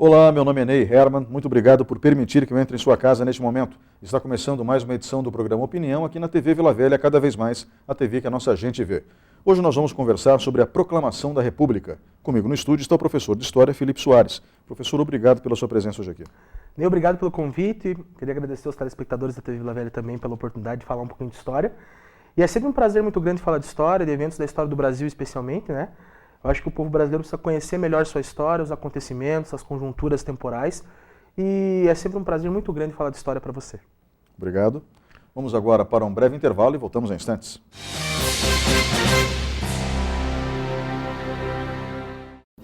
Olá, meu nome é Ney Hermann, muito obrigado por permitir que eu entre em sua casa neste momento. Está começando mais uma edição do programa Opinião aqui na TV Vila Velha, cada vez mais a TV que a nossa gente vê. Hoje nós vamos conversar sobre a Proclamação da República. Comigo no estúdio está o professor de História, Felipe Soares. Professor, obrigado pela sua presença hoje aqui. Ney, obrigado pelo convite. Queria agradecer aos telespectadores da TV Vila Velha também pela oportunidade de falar um pouquinho de história. E é sempre um prazer muito grande falar de história, de eventos da história do Brasil especialmente, né? Eu acho que o povo brasileiro precisa conhecer melhor sua história, os acontecimentos, as conjunturas temporais. E é sempre um prazer muito grande falar de história para você. Obrigado. Vamos agora para um breve intervalo e voltamos em instantes.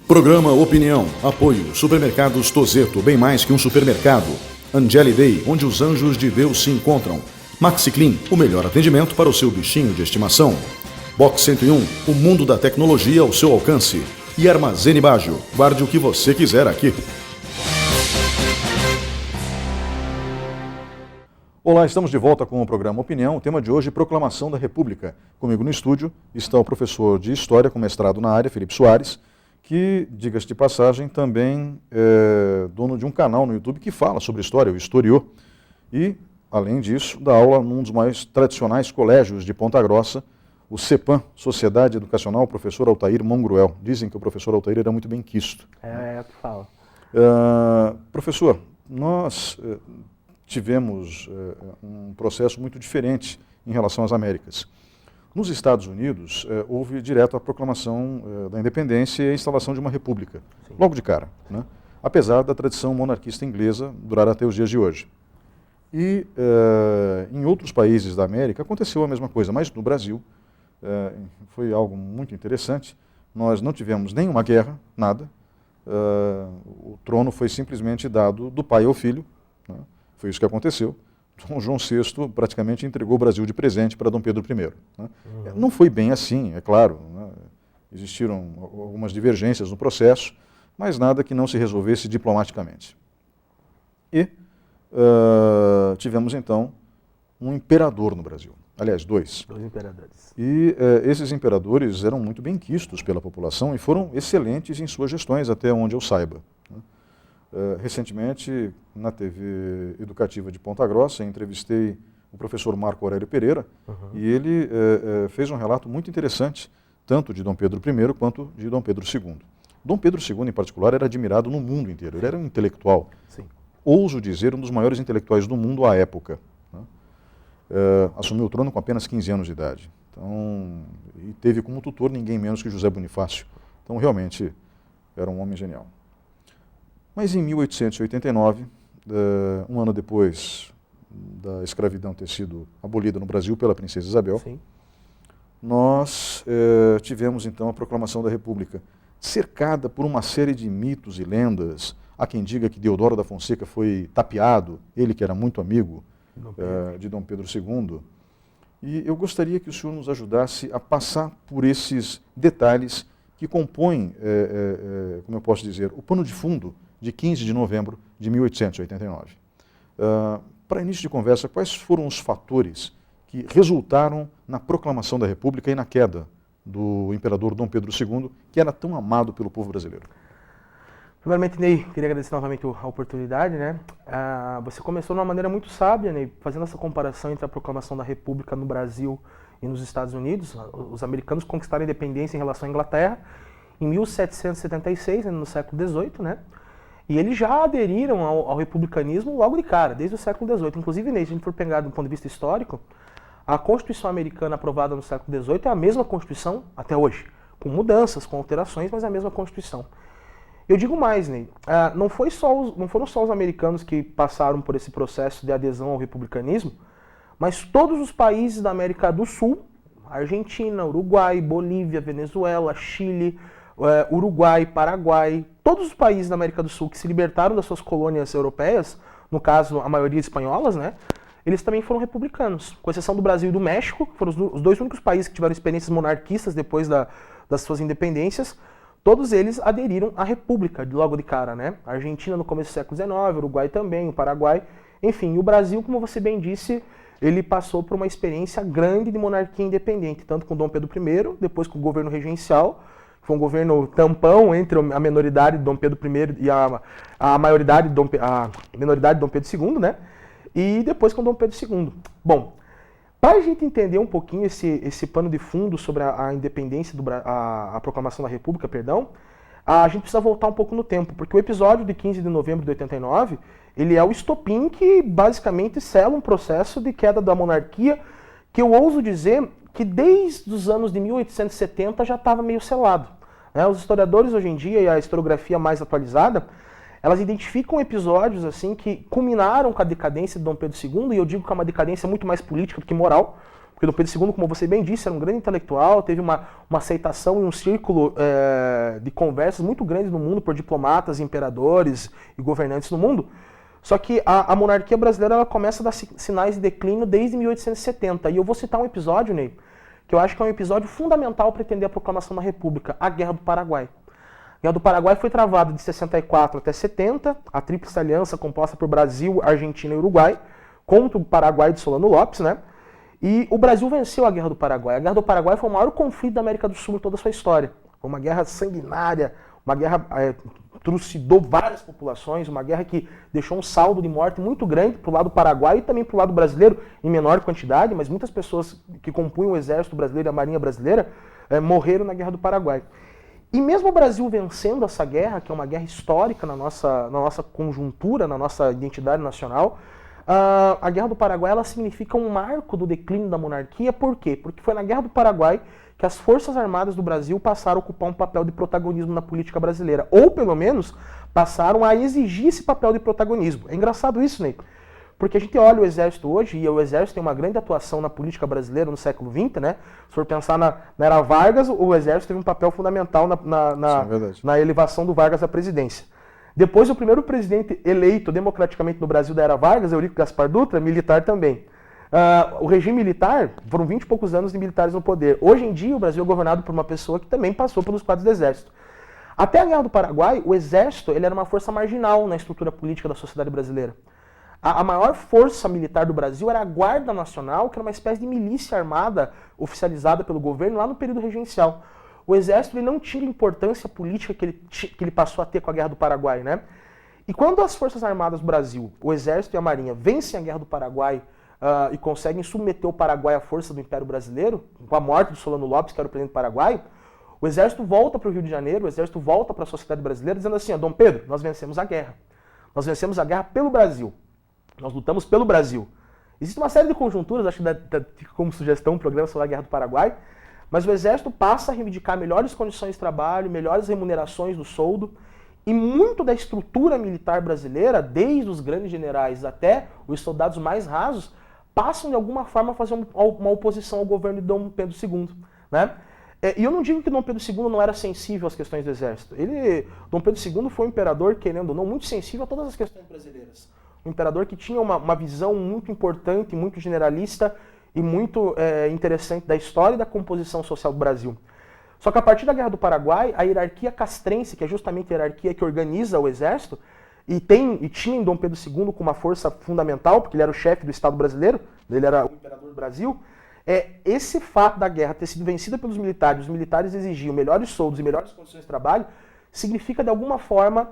Programa Opinião. Apoio. Supermercados Tozeto, bem mais que um supermercado. Angeli Day, onde os anjos de Deus se encontram. Maxi Clean, o melhor atendimento para o seu bichinho de estimação. Box 101, o mundo da tecnologia ao seu alcance. E Armazene Baggio, guarde o que você quiser aqui. Olá, estamos de volta com o programa Opinião. O tema de hoje é Proclamação da República. Comigo no estúdio está o professor de História com mestrado na área, Felipe Soares, que, diga-se de passagem, também é dono de um canal no YouTube que fala sobre história, o Historiô. E, além disso, dá aula num dos mais tradicionais colégios de Ponta Grossa, o CEPAM, Sociedade Educacional, o professor Altair Mongruel. Dizem que o professor Altair era muito bem quisto. É o que fala. Professor, nós tivemos um processo muito diferente em relação às Américas. Nos Estados Unidos, houve direto a proclamação da independência e a instalação de uma república, sim, logo de cara, né? Apesar da tradição monarquista inglesa durar até os dias de hoje. E em outros países da América aconteceu a mesma coisa, mas no Brasil foi algo muito interessante. Nós não tivemos nenhuma guerra, nada. O trono foi simplesmente dado do pai ao filho, né? Foi isso que aconteceu. Dom João VI praticamente entregou o Brasil de presente para Dom Pedro I. Né? Não foi bem assim, é claro, né? Existiram algumas divergências no processo, mas nada que não se resolvesse diplomaticamente. E tivemos então um imperador no Brasil. Aliás, dois imperadores. E esses imperadores eram muito bem quistos pela população e foram excelentes em suas gestões, até onde eu saiba. Né? Recentemente, na TV Educativa de Ponta Grossa, entrevistei o professor Marco Aurélio Pereira, e ele fez um relato muito interessante, tanto de Dom Pedro I quanto de Dom Pedro II. Dom Pedro II, em particular, era admirado no mundo inteiro. Ele era um intelectual, sim, ouso dizer, um dos maiores intelectuais do mundo à época. Assumiu o trono com apenas 15 anos de idade. Então, e teve como tutor ninguém menos que José Bonifácio. Então, realmente, era um homem genial. Mas em 1889, um ano depois da escravidão ter sido abolida no Brasil pela princesa Isabel, sim, nós tivemos então a proclamação da República, cercada por uma série de mitos e lendas. Há quem diga que Deodoro da Fonseca foi tapeado, ele que era muito amigo de Dom Pedro II. E eu gostaria que o senhor nos ajudasse a passar por esses detalhes que compõem, como eu posso dizer, o pano de fundo de 15 de novembro de 1889. Para início de conversa, quais foram os fatores que resultaram na proclamação da República e na queda do imperador Dom Pedro II, que era tão amado pelo povo brasileiro? Primeiramente, Ney, queria agradecer novamente a oportunidade, né? Você começou de uma maneira muito sábia, Ney, fazendo essa comparação entre a proclamação da República no Brasil e nos Estados Unidos. Os americanos conquistaram a independência em relação à Inglaterra em 1776, no século XVIII, né? E eles já aderiram ao republicanismo logo de cara, desde o século XVIII. Inclusive, Ney, se a gente for pegar do ponto de vista histórico, a Constituição americana aprovada no século XVIII é a mesma Constituição até hoje, com mudanças, com alterações, mas é a mesma Constituição. Eu digo mais, Ney, não foram só os americanos que passaram por esse processo de adesão ao republicanismo, mas todos os países da América do Sul, Argentina, Uruguai, Bolívia, Venezuela, Chile, Uruguai, Paraguai, todos os países da América do Sul que se libertaram das suas colônias europeias, no caso a maioria espanholas, né, eles também foram republicanos, com exceção do Brasil e do México, que foram os dois únicos países que tiveram experiências monarquistas depois das suas independências. Todos eles aderiram à República logo de cara, né? A Argentina no começo do século XIX, o Uruguai também, o Paraguai, enfim, o Brasil, como você bem disse, ele passou por uma experiência grande de monarquia independente, tanto com Dom Pedro I, depois com o governo regencial, foi um governo tampão entre a minoridade de Dom Pedro I e a maioridade a minoridade de Dom Pedro II, né? E depois com Dom Pedro II. Bom, para a gente entender um pouquinho esse pano de fundo sobre a independência, a proclamação da República, perdão, a gente precisa voltar um pouco no tempo, porque o episódio de 15 de novembro de 89, ele é o estopim que basicamente sela um processo de queda da monarquia, que eu ouso dizer que desde os anos de 1870 já estava meio selado. Né? Os historiadores hoje em dia, e a historiografia mais atualizada, elas identificam episódios assim que culminaram com a decadência de Dom Pedro II, e eu digo que é uma decadência muito mais política do que moral, porque Dom Pedro II, como você bem disse, era um grande intelectual, teve uma aceitação e um círculo de conversas muito grandes no mundo por diplomatas, imperadores e governantes no mundo. Só que a monarquia brasileira ela começa a dar sinais de declínio desde 1870. E eu vou citar um episódio, Ney, que eu acho que é um episódio fundamental para entender a proclamação da República, a Guerra do Paraguai. A Guerra do Paraguai foi travada de 64 até 70, a Tríplice Aliança composta por Brasil, Argentina e Uruguai, contra o Paraguai de Solano Lopes, né? E o Brasil venceu a Guerra do Paraguai. A Guerra do Paraguai foi o maior conflito da América do Sul em toda a sua história. Foi uma guerra sanguinária, uma guerra trucidou várias populações, uma guerra que deixou um saldo de morte muito grande para o lado paraguaio e também para o lado brasileiro, em menor quantidade, mas muitas pessoas que compunham o exército brasileiro e a marinha brasileira morreram na Guerra do Paraguai. E mesmo o Brasil vencendo essa guerra, que é uma guerra histórica na nossa conjuntura, na nossa identidade nacional, a Guerra do Paraguai ela significa um marco do declínio da monarquia. Por quê? Porque foi na Guerra do Paraguai que as Forças Armadas do Brasil passaram a ocupar um papel de protagonismo na política brasileira. Ou, pelo menos, passaram a exigir esse papel de protagonismo. É engraçado isso, Ney. Porque a gente olha o Exército hoje, e o Exército tem uma grande atuação na política brasileira no século XX, né? Se for pensar na era Vargas, o Exército teve um papel fundamental na elevação do Vargas à presidência. Depois, o primeiro presidente eleito democraticamente no Brasil da era Vargas, Eurico Gaspar Dutra, militar também. O regime militar, foram 20 e poucos anos de militares no poder. Hoje em dia, o Brasil é governado por uma pessoa que também passou pelos quadros do Exército. Até a Guerra do Paraguai, o Exército ele era uma força marginal na estrutura política da sociedade brasileira. A maior força militar do Brasil era a Guarda Nacional, que era uma espécie de milícia armada oficializada pelo governo lá no período regencial. O Exército ele não tinha a importância política que ele passou a ter com a Guerra do Paraguai, né? E quando as Forças Armadas do Brasil, o Exército e a Marinha, vencem a Guerra do Paraguai e conseguem submeter o Paraguai à força do Império Brasileiro, com a morte de Solano Lopes, que era o presidente do Paraguai, o Exército volta para o Rio de Janeiro, o Exército volta para a sociedade brasileira, dizendo assim, Dom Pedro, nós vencemos a guerra. Nós vencemos a guerra pelo Brasil. Nós lutamos pelo Brasil. Existe uma série de conjunturas, acho que fica como sugestão um programa sobre a Guerra do Paraguai, mas o Exército passa a reivindicar melhores condições de trabalho, melhores remunerações do soldo, e muito da estrutura militar brasileira, desde os grandes generais até os soldados mais rasos, passam de alguma forma a fazer uma oposição ao governo de Dom Pedro II. Né? E eu não digo que Dom Pedro II não era sensível às questões do Exército. Dom Pedro II foi um imperador, querendo ou não, muito sensível a todas as questões brasileiras. Um imperador que tinha uma visão muito importante, muito generalista e muito interessante da história e da composição social do Brasil. Só que a partir da Guerra do Paraguai, a hierarquia castrense, que é justamente a hierarquia que organiza o Exército, e tinha em Dom Pedro II com uma força fundamental, porque ele era o chefe do Estado brasileiro, ele era o imperador do Brasil, esse fato da guerra ter sido vencida pelos militares, os militares exigiam melhores soldos e melhores condições de trabalho, significa de alguma forma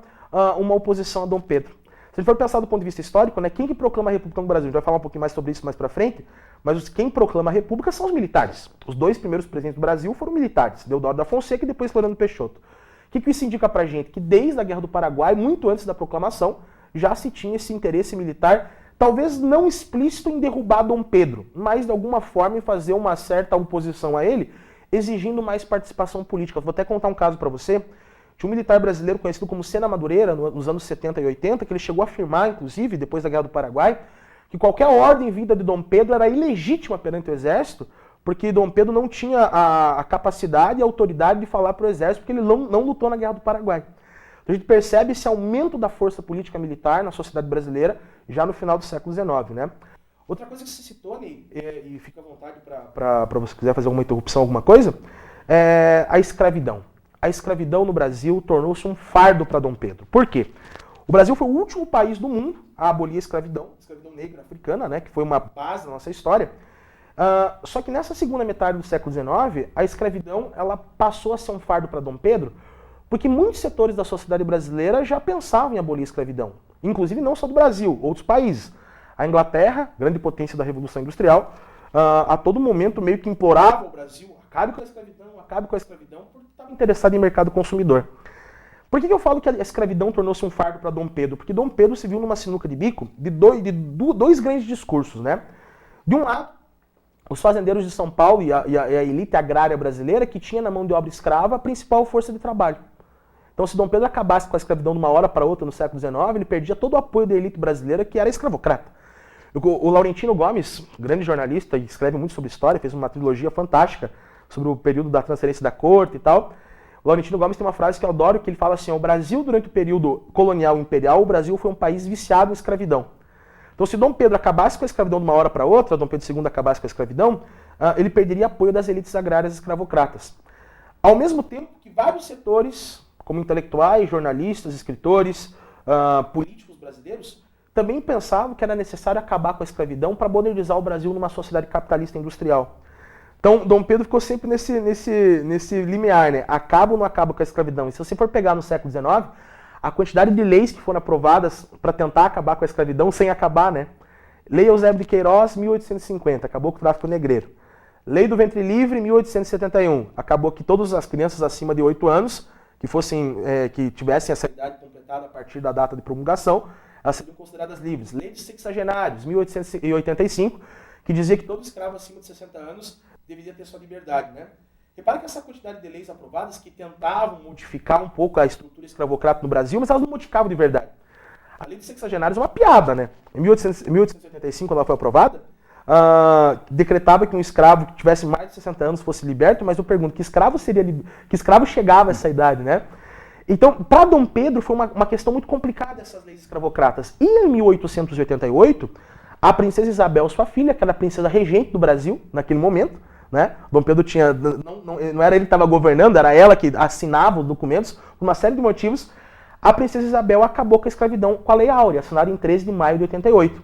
uma oposição a Dom Pedro. Se a gente for pensar do ponto de vista histórico, né, quem que proclama a República no Brasil? A gente vai falar um pouquinho mais sobre isso mais pra frente, mas quem proclama a República são os militares. Os dois primeiros presidentes do Brasil foram militares, Deodoro da Fonseca e depois Floriano Peixoto. O que isso indica pra gente? Que desde a Guerra do Paraguai, muito antes da proclamação, já se tinha esse interesse militar, talvez não explícito em derrubar Dom Pedro, mas de alguma forma em fazer uma certa oposição a ele, exigindo mais participação política. Vou até contar um caso para você. Tinha um militar brasileiro conhecido como Sena Madureira, nos anos 70 e 80, que ele chegou a afirmar, inclusive, depois da Guerra do Paraguai, que qualquer ordem vinda de Dom Pedro era ilegítima perante o Exército, porque Dom Pedro não tinha a capacidade e a autoridade de falar para o Exército, porque ele não lutou na Guerra do Paraguai. Então a gente percebe esse aumento da força política militar na sociedade brasileira já no final do século XIX, né? Outra coisa que você citou, Ney, e fica à vontade para você quiser fazer alguma interrupção, alguma coisa, é a escravidão. A escravidão no Brasil tornou-se um fardo para Dom Pedro. Por quê? O Brasil foi o último país do mundo a abolir a escravidão negra africana, né, que foi uma base da nossa história. Só que nessa segunda metade do século XIX, a escravidão ela passou a ser um fardo para Dom Pedro, porque muitos setores da sociedade brasileira já pensavam em abolir a escravidão. Inclusive não só do Brasil, outros países. A Inglaterra, grande potência da Revolução Industrial, a todo momento meio que implorava ao Brasil, acabe com a escravidão, porque estava interessado em mercado consumidor. Por que eu falo que a escravidão tornou-se um fardo para Dom Pedro? Porque Dom Pedro se viu numa sinuca de bico de dois grandes discursos, né? De um lado, os fazendeiros de São Paulo e a elite agrária brasileira que tinha na mão de obra escrava a principal força de trabalho. Então, se Dom Pedro acabasse com a escravidão de uma hora para outra no século XIX, ele perdia todo o apoio da elite brasileira, que era escravocrata. O Laurentino Gomes, grande jornalista, e escreve muito sobre história, fez uma trilogia fantástica sobre o período da transferência da corte e tal. O Laurentino Gomes tem uma frase que eu adoro, que ele fala assim: o Brasil, durante o período colonial e imperial, o Brasil foi um país viciado em escravidão. Então, se Dom Pedro acabasse com a escravidão de uma hora para outra, Dom Pedro II acabasse com a escravidão, ele perderia apoio das elites agrárias escravocratas. Ao mesmo tempo que vários setores, como intelectuais, jornalistas, escritores, políticos brasileiros, também pensavam que era necessário acabar com a escravidão para modernizar o Brasil numa sociedade capitalista industrial. Então, Dom Pedro ficou sempre nesse limiar, né? Acaba ou não acaba com a escravidão? E se você for pegar no século XIX, a quantidade de leis que foram aprovadas para tentar acabar com a escravidão sem acabar, né? Lei Eusébio de Queiroz, 1850, acabou com o tráfico negreiro. Lei do Ventre Livre, 1871, acabou que todas as crianças acima de 8 anos, que tivessem essa idade completada a partir da data de promulgação, elas seriam consideradas livres. Lei de Sexagenários, 1885, que dizia que todo escravo acima de 60 anos deveria ter sua liberdade, né? Repara que essa quantidade de leis aprovadas que tentavam modificar um pouco a estrutura escravocrata no Brasil, mas elas não modificavam de verdade. A lei de sexagenários é uma piada, né? Em 1885, quando ela foi aprovada, decretava que um escravo que tivesse mais de 60 anos fosse liberto, mas eu pergunto, que escravo chegava a essa idade, né? Então, para Dom Pedro foi uma questão muito complicada essas leis escravocratas. E em 1888, a princesa Isabel, sua filha, que era a princesa regente do Brasil naquele momento, né? Dom Pedro tinha, não era ele que estava governando, era ela que assinava os documentos, por uma série de motivos. A princesa Isabel acabou com a escravidão com a Lei Áurea, assinada em 13 de maio de 88.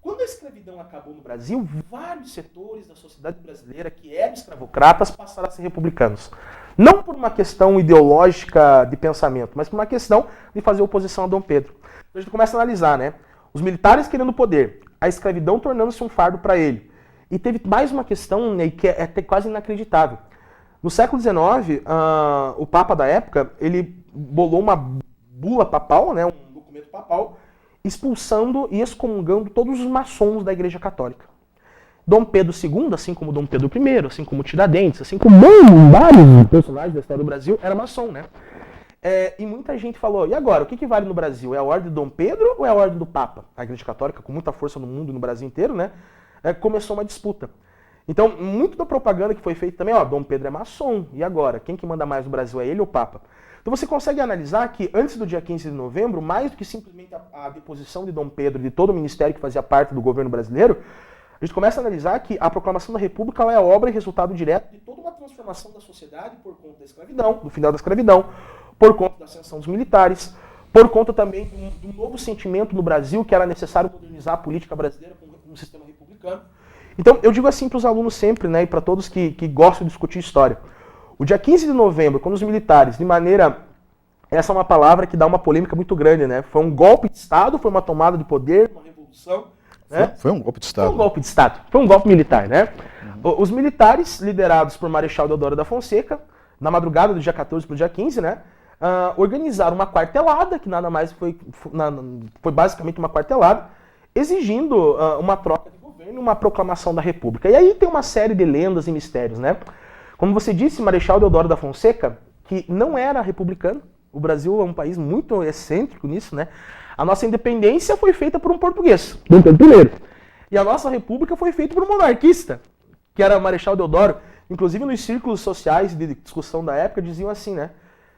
Quando a escravidão acabou no Brasil, vários setores da sociedade brasileira que eram escravocratas passaram a ser republicanos. Não por uma questão ideológica de pensamento, mas por uma questão de fazer oposição a Dom Pedro. Então a gente começa a analisar, né? Os militares querendo poder, a escravidão tornando-se um fardo para ele. E teve mais uma questão, né, que é até quase inacreditável. No século XIX, o Papa da época, ele bolou uma bula papal, né, um documento papal, expulsando e excomungando todos os maçons da Igreja Católica. Dom Pedro II, assim como Dom Pedro I, assim como Tiradentes, assim como vários personagens da história do Brasil, era maçom, né? E muita gente falou, e agora, o que vale no Brasil? É a ordem de Dom Pedro ou é a ordem do Papa? A Igreja Católica, com muita força no mundo e no Brasil inteiro, né? Começou uma disputa. Então, muito da propaganda que foi feita também, Dom Pedro é maçom, e agora? Quem que manda mais no Brasil, é ele ou o Papa? Então você consegue analisar que antes do dia 15 de novembro, mais do que simplesmente a deposição de Dom Pedro e de todo o ministério que fazia parte do governo brasileiro, a gente começa a analisar que a proclamação da República ela é obra e resultado direto de toda uma transformação da sociedade por conta da escravidão, do final da escravidão, por conta da ascensão dos militares, por conta também de um novo sentimento no Brasil que era necessário modernizar a política brasileira com um sistema republicano. Então, eu digo assim para os alunos sempre, né, e para todos que gostam de discutir história. O dia 15 de novembro, quando os militares, de maneira... Essa é uma palavra que dá uma polêmica muito grande, né? Foi um golpe de Estado, foi uma tomada de poder, uma revolução. Né? Foi um golpe de Estado. Foi um golpe de Estado, foi um golpe militar, né? Os militares, liderados por Marechal Deodoro da Fonseca, na madrugada do dia 14 para o dia 15, né? Organizaram uma quartelada, que nada mais foi basicamente uma quartelada, exigindo uma troca de governo e uma proclamação da República. E aí tem uma série de lendas e mistérios, né? Como você disse, Marechal Deodoro da Fonseca, que não era republicano, o Brasil é um país muito excêntrico nisso, né? A nossa independência foi feita por um português, Dom Pedro I. E a nossa república foi feita por um monarquista, que era o Marechal Deodoro. Inclusive nos círculos sociais de discussão da época diziam assim, né?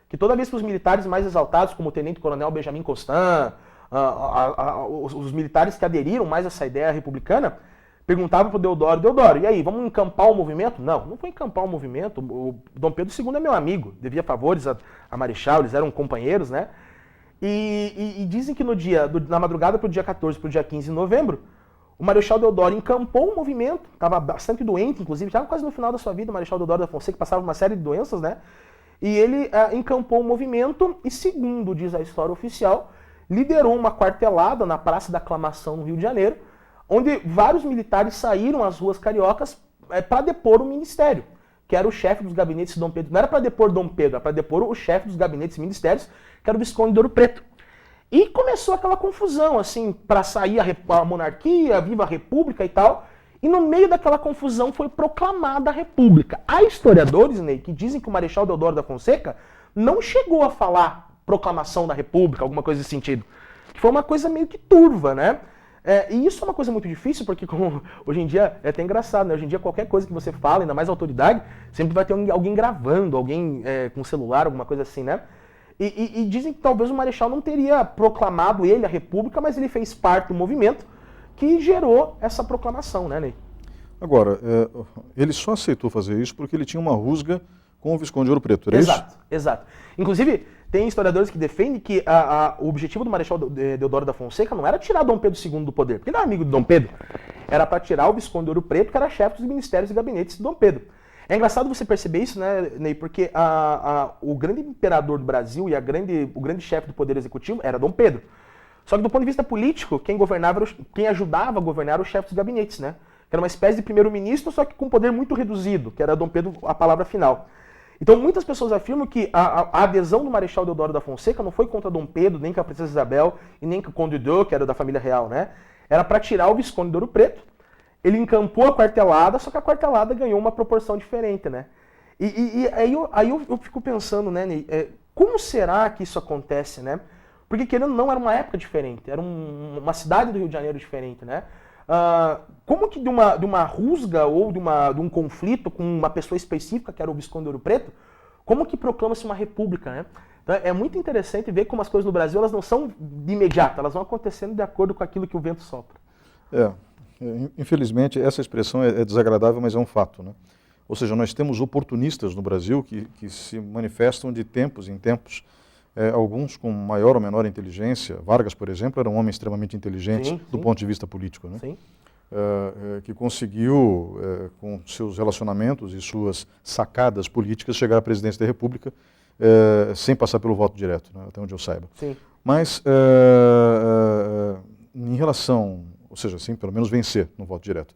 Que toda vez que os militares mais exaltados, como o tenente-coronel Benjamin Constant, os militares que aderiram mais a essa ideia republicana, perguntavam para o Deodoro, e aí, vamos encampar o movimento? Não foi encampar o movimento. O Dom Pedro II é meu amigo, devia favores a Marechal, eles eram companheiros, né? E dizem que na madrugada para o dia 14 para o dia 15 de novembro, o Marechal Deodoro encampou um movimento, estava bastante doente, inclusive, já quase no final da sua vida, o Marechal Deodoro da Fonseca passava uma série de doenças, né? E ele encampou um movimento e, segundo diz a história oficial, liderou uma quartelada na Praça da Aclamação, no Rio de Janeiro, onde vários militares saíram às ruas cariocas para depor o ministério, que era o chefe dos gabinetes de Dom Pedro. Não era para depor Dom Pedro, era para depor o chefe dos gabinetes e ministérios, que era o Visconde de Ouro Preto. E começou aquela confusão, assim, para sair a monarquia, viva a república e tal. E no meio daquela confusão foi proclamada a república. Há historiadores, Ney, que dizem que o Marechal Deodoro da Fonseca não chegou a falar proclamação da república, alguma coisa nesse sentido. Que foi uma coisa meio que turva, né? E isso é uma coisa muito difícil, porque como hoje em dia é até engraçado, né? Hoje em dia qualquer coisa que você fala, ainda mais autoridade, sempre vai ter alguém gravando, alguém com celular, alguma coisa assim, né? E dizem que talvez o Marechal não teria proclamado ele a república, mas ele fez parte do movimento que gerou essa proclamação, né, Ney? Agora, ele só aceitou fazer isso porque ele tinha uma rusga com o Visconde de Ouro Preto, era Exato, isso? exato. Inclusive, tem historiadores que defendem que o objetivo do Marechal Deodoro da Fonseca não era tirar Dom Pedro II do poder, porque ele era amigo de Dom Pedro. Era para tirar o Visconde de Ouro Preto, que era chefe dos ministérios e gabinetes de Dom Pedro. É engraçado você perceber isso, né, Ney, porque o grande imperador do Brasil e o grande chefe do poder executivo era Dom Pedro. Só que do ponto de vista político, quem ajudava a governar era o chefe dos gabinetes, né? Que era uma espécie de primeiro-ministro, só que com poder muito reduzido, que era Dom Pedro a palavra final. Então muitas pessoas afirmam que a adesão do Marechal Deodoro da Fonseca não foi contra Dom Pedro, nem com a Princesa Isabel, e nem com o Conde d'Eu, que era da família real, né? Era para tirar o Visconde de Ouro Preto. Ele encampou a quartelada, só que a quartelada ganhou uma proporção diferente, né? E aí eu fico pensando, né, Ney, como será que isso acontece, né? Porque, querendo ou não, era uma época diferente, era uma cidade do Rio de Janeiro diferente, né? Como que de uma rusga ou de um conflito com uma pessoa específica, que era o Visconde de Ouro Preto, como que proclama-se uma república, né? Então, é muito interessante ver como as coisas no Brasil elas não são de imediato, elas vão acontecendo de acordo com aquilo que o vento sopra. Infelizmente, essa expressão é desagradável, mas é um fato, né? Ou seja, nós temos oportunistas no Brasil que se manifestam de tempos em tempos, alguns com maior ou menor inteligência. Vargas, por exemplo, era um homem extremamente inteligente do ponto de vista político, né? Sim. Que conseguiu, com seus relacionamentos e suas sacadas políticas, chegar à presidência da República sem passar pelo voto direto, né? Até onde eu saiba. Sim. Mas, em relação, ou seja, sim, pelo menos vencer no voto direto.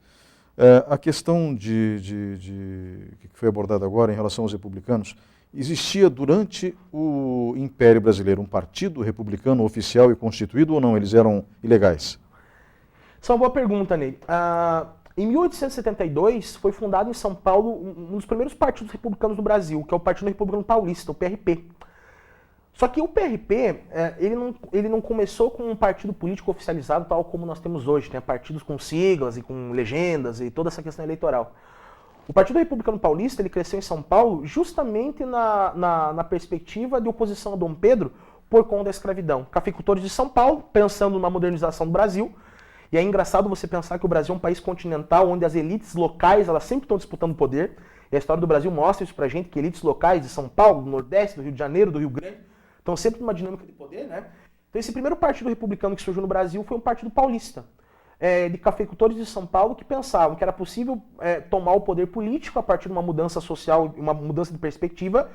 A questão que foi abordada agora em relação aos republicanos, existia durante o Império Brasileiro um partido republicano oficial e constituído ou não? Eles eram ilegais? Essa é uma boa pergunta, Ney. Em 1872 foi fundado em São Paulo um dos primeiros partidos republicanos do Brasil, que é o Partido Republicano Paulista, o PRP. Só que o PRP, ele não começou com um partido político oficializado tal como nós temos hoje, né? Partidos com siglas e com legendas e toda essa questão eleitoral. O Partido Republicano Paulista ele cresceu em São Paulo justamente na perspectiva de oposição a Dom Pedro por conta da escravidão. Cafeicultores de São Paulo, pensando numa modernização do Brasil. E é engraçado você pensar que o Brasil é um país continental onde as elites locais elas sempre estão disputando poder. E a história do Brasil mostra isso pra gente, que elites locais de São Paulo, do Nordeste, do Rio de Janeiro, do Rio Grande, estão sempre numa dinâmica de poder, né? Então esse primeiro partido republicano que surgiu no Brasil foi um partido paulista, de cafeicultores de São Paulo que pensavam que era possível tomar o poder político a partir de uma mudança social, uma mudança de perspectiva.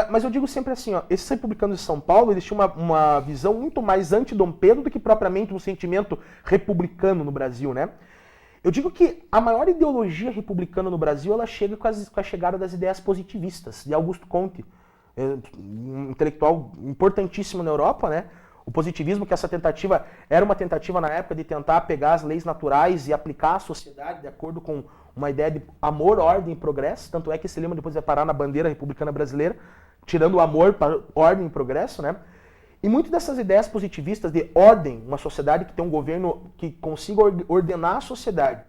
Mas eu digo sempre assim, esses republicanos de São Paulo eles tinham uma visão muito mais anti-Dom Pedro do que propriamente um sentimento republicano no Brasil, né? Eu digo que a maior ideologia republicana no Brasil ela chega com a chegada das ideias positivistas, de Augusto Comte, um intelectual importantíssimo na Europa, né? O positivismo, que essa tentativa era uma tentativa na época de tentar pegar as leis naturais e aplicar à sociedade de acordo com uma ideia de amor, ordem e progresso. Tanto é que esse lema depois vai parar na bandeira republicana brasileira, tirando o amor para ordem e progresso, né? E muitas dessas ideias positivistas de ordem, uma sociedade que tem um governo que consiga ordenar a sociedade,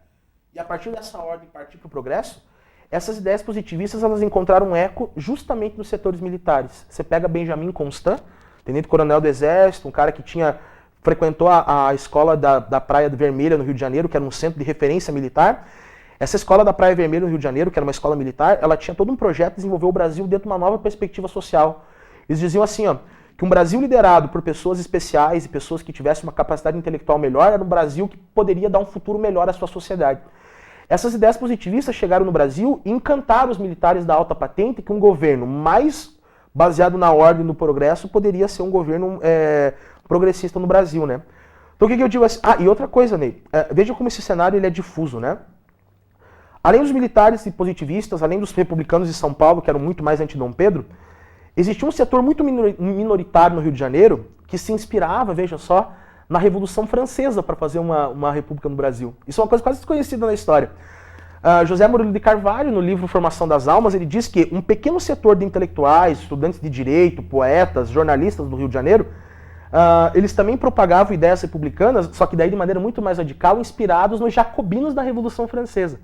e a partir dessa ordem partir para o progresso, essas ideias positivistas elas encontraram eco justamente nos setores militares. Você pega Benjamin Constant, tenente-coronel do Exército, um cara que frequentou a escola da Praia Vermelha no Rio de Janeiro, que era um centro de referência militar. Essa escola da Praia Vermelha no Rio de Janeiro, que era uma escola militar, ela tinha todo um projeto de desenvolver o Brasil dentro de uma nova perspectiva social. Eles diziam assim, que um Brasil liderado por pessoas especiais e pessoas que tivessem uma capacidade intelectual melhor era um Brasil que poderia dar um futuro melhor à sua sociedade. Essas ideias positivistas chegaram no Brasil e encantaram os militares da alta patente que um governo mais baseado na ordem e no progresso poderia ser um governo progressista no Brasil, né? Então o que eu digo assim? E outra coisa, Ney, veja como esse cenário ele é difuso, né? Além dos militares e positivistas, além dos republicanos de São Paulo, que eram muito mais anti-Dom Pedro, existia um setor muito minoritário no Rio de Janeiro que se inspirava, veja só, na Revolução Francesa para fazer uma república no Brasil. Isso é uma coisa quase desconhecida na história. José Murilo de Carvalho, no livro Formação das Almas, ele diz que um pequeno setor de intelectuais, estudantes de direito, poetas, jornalistas do Rio de Janeiro, eles também propagavam ideias republicanas, só que daí de maneira muito mais radical, inspirados nos jacobinos da Revolução Francesa.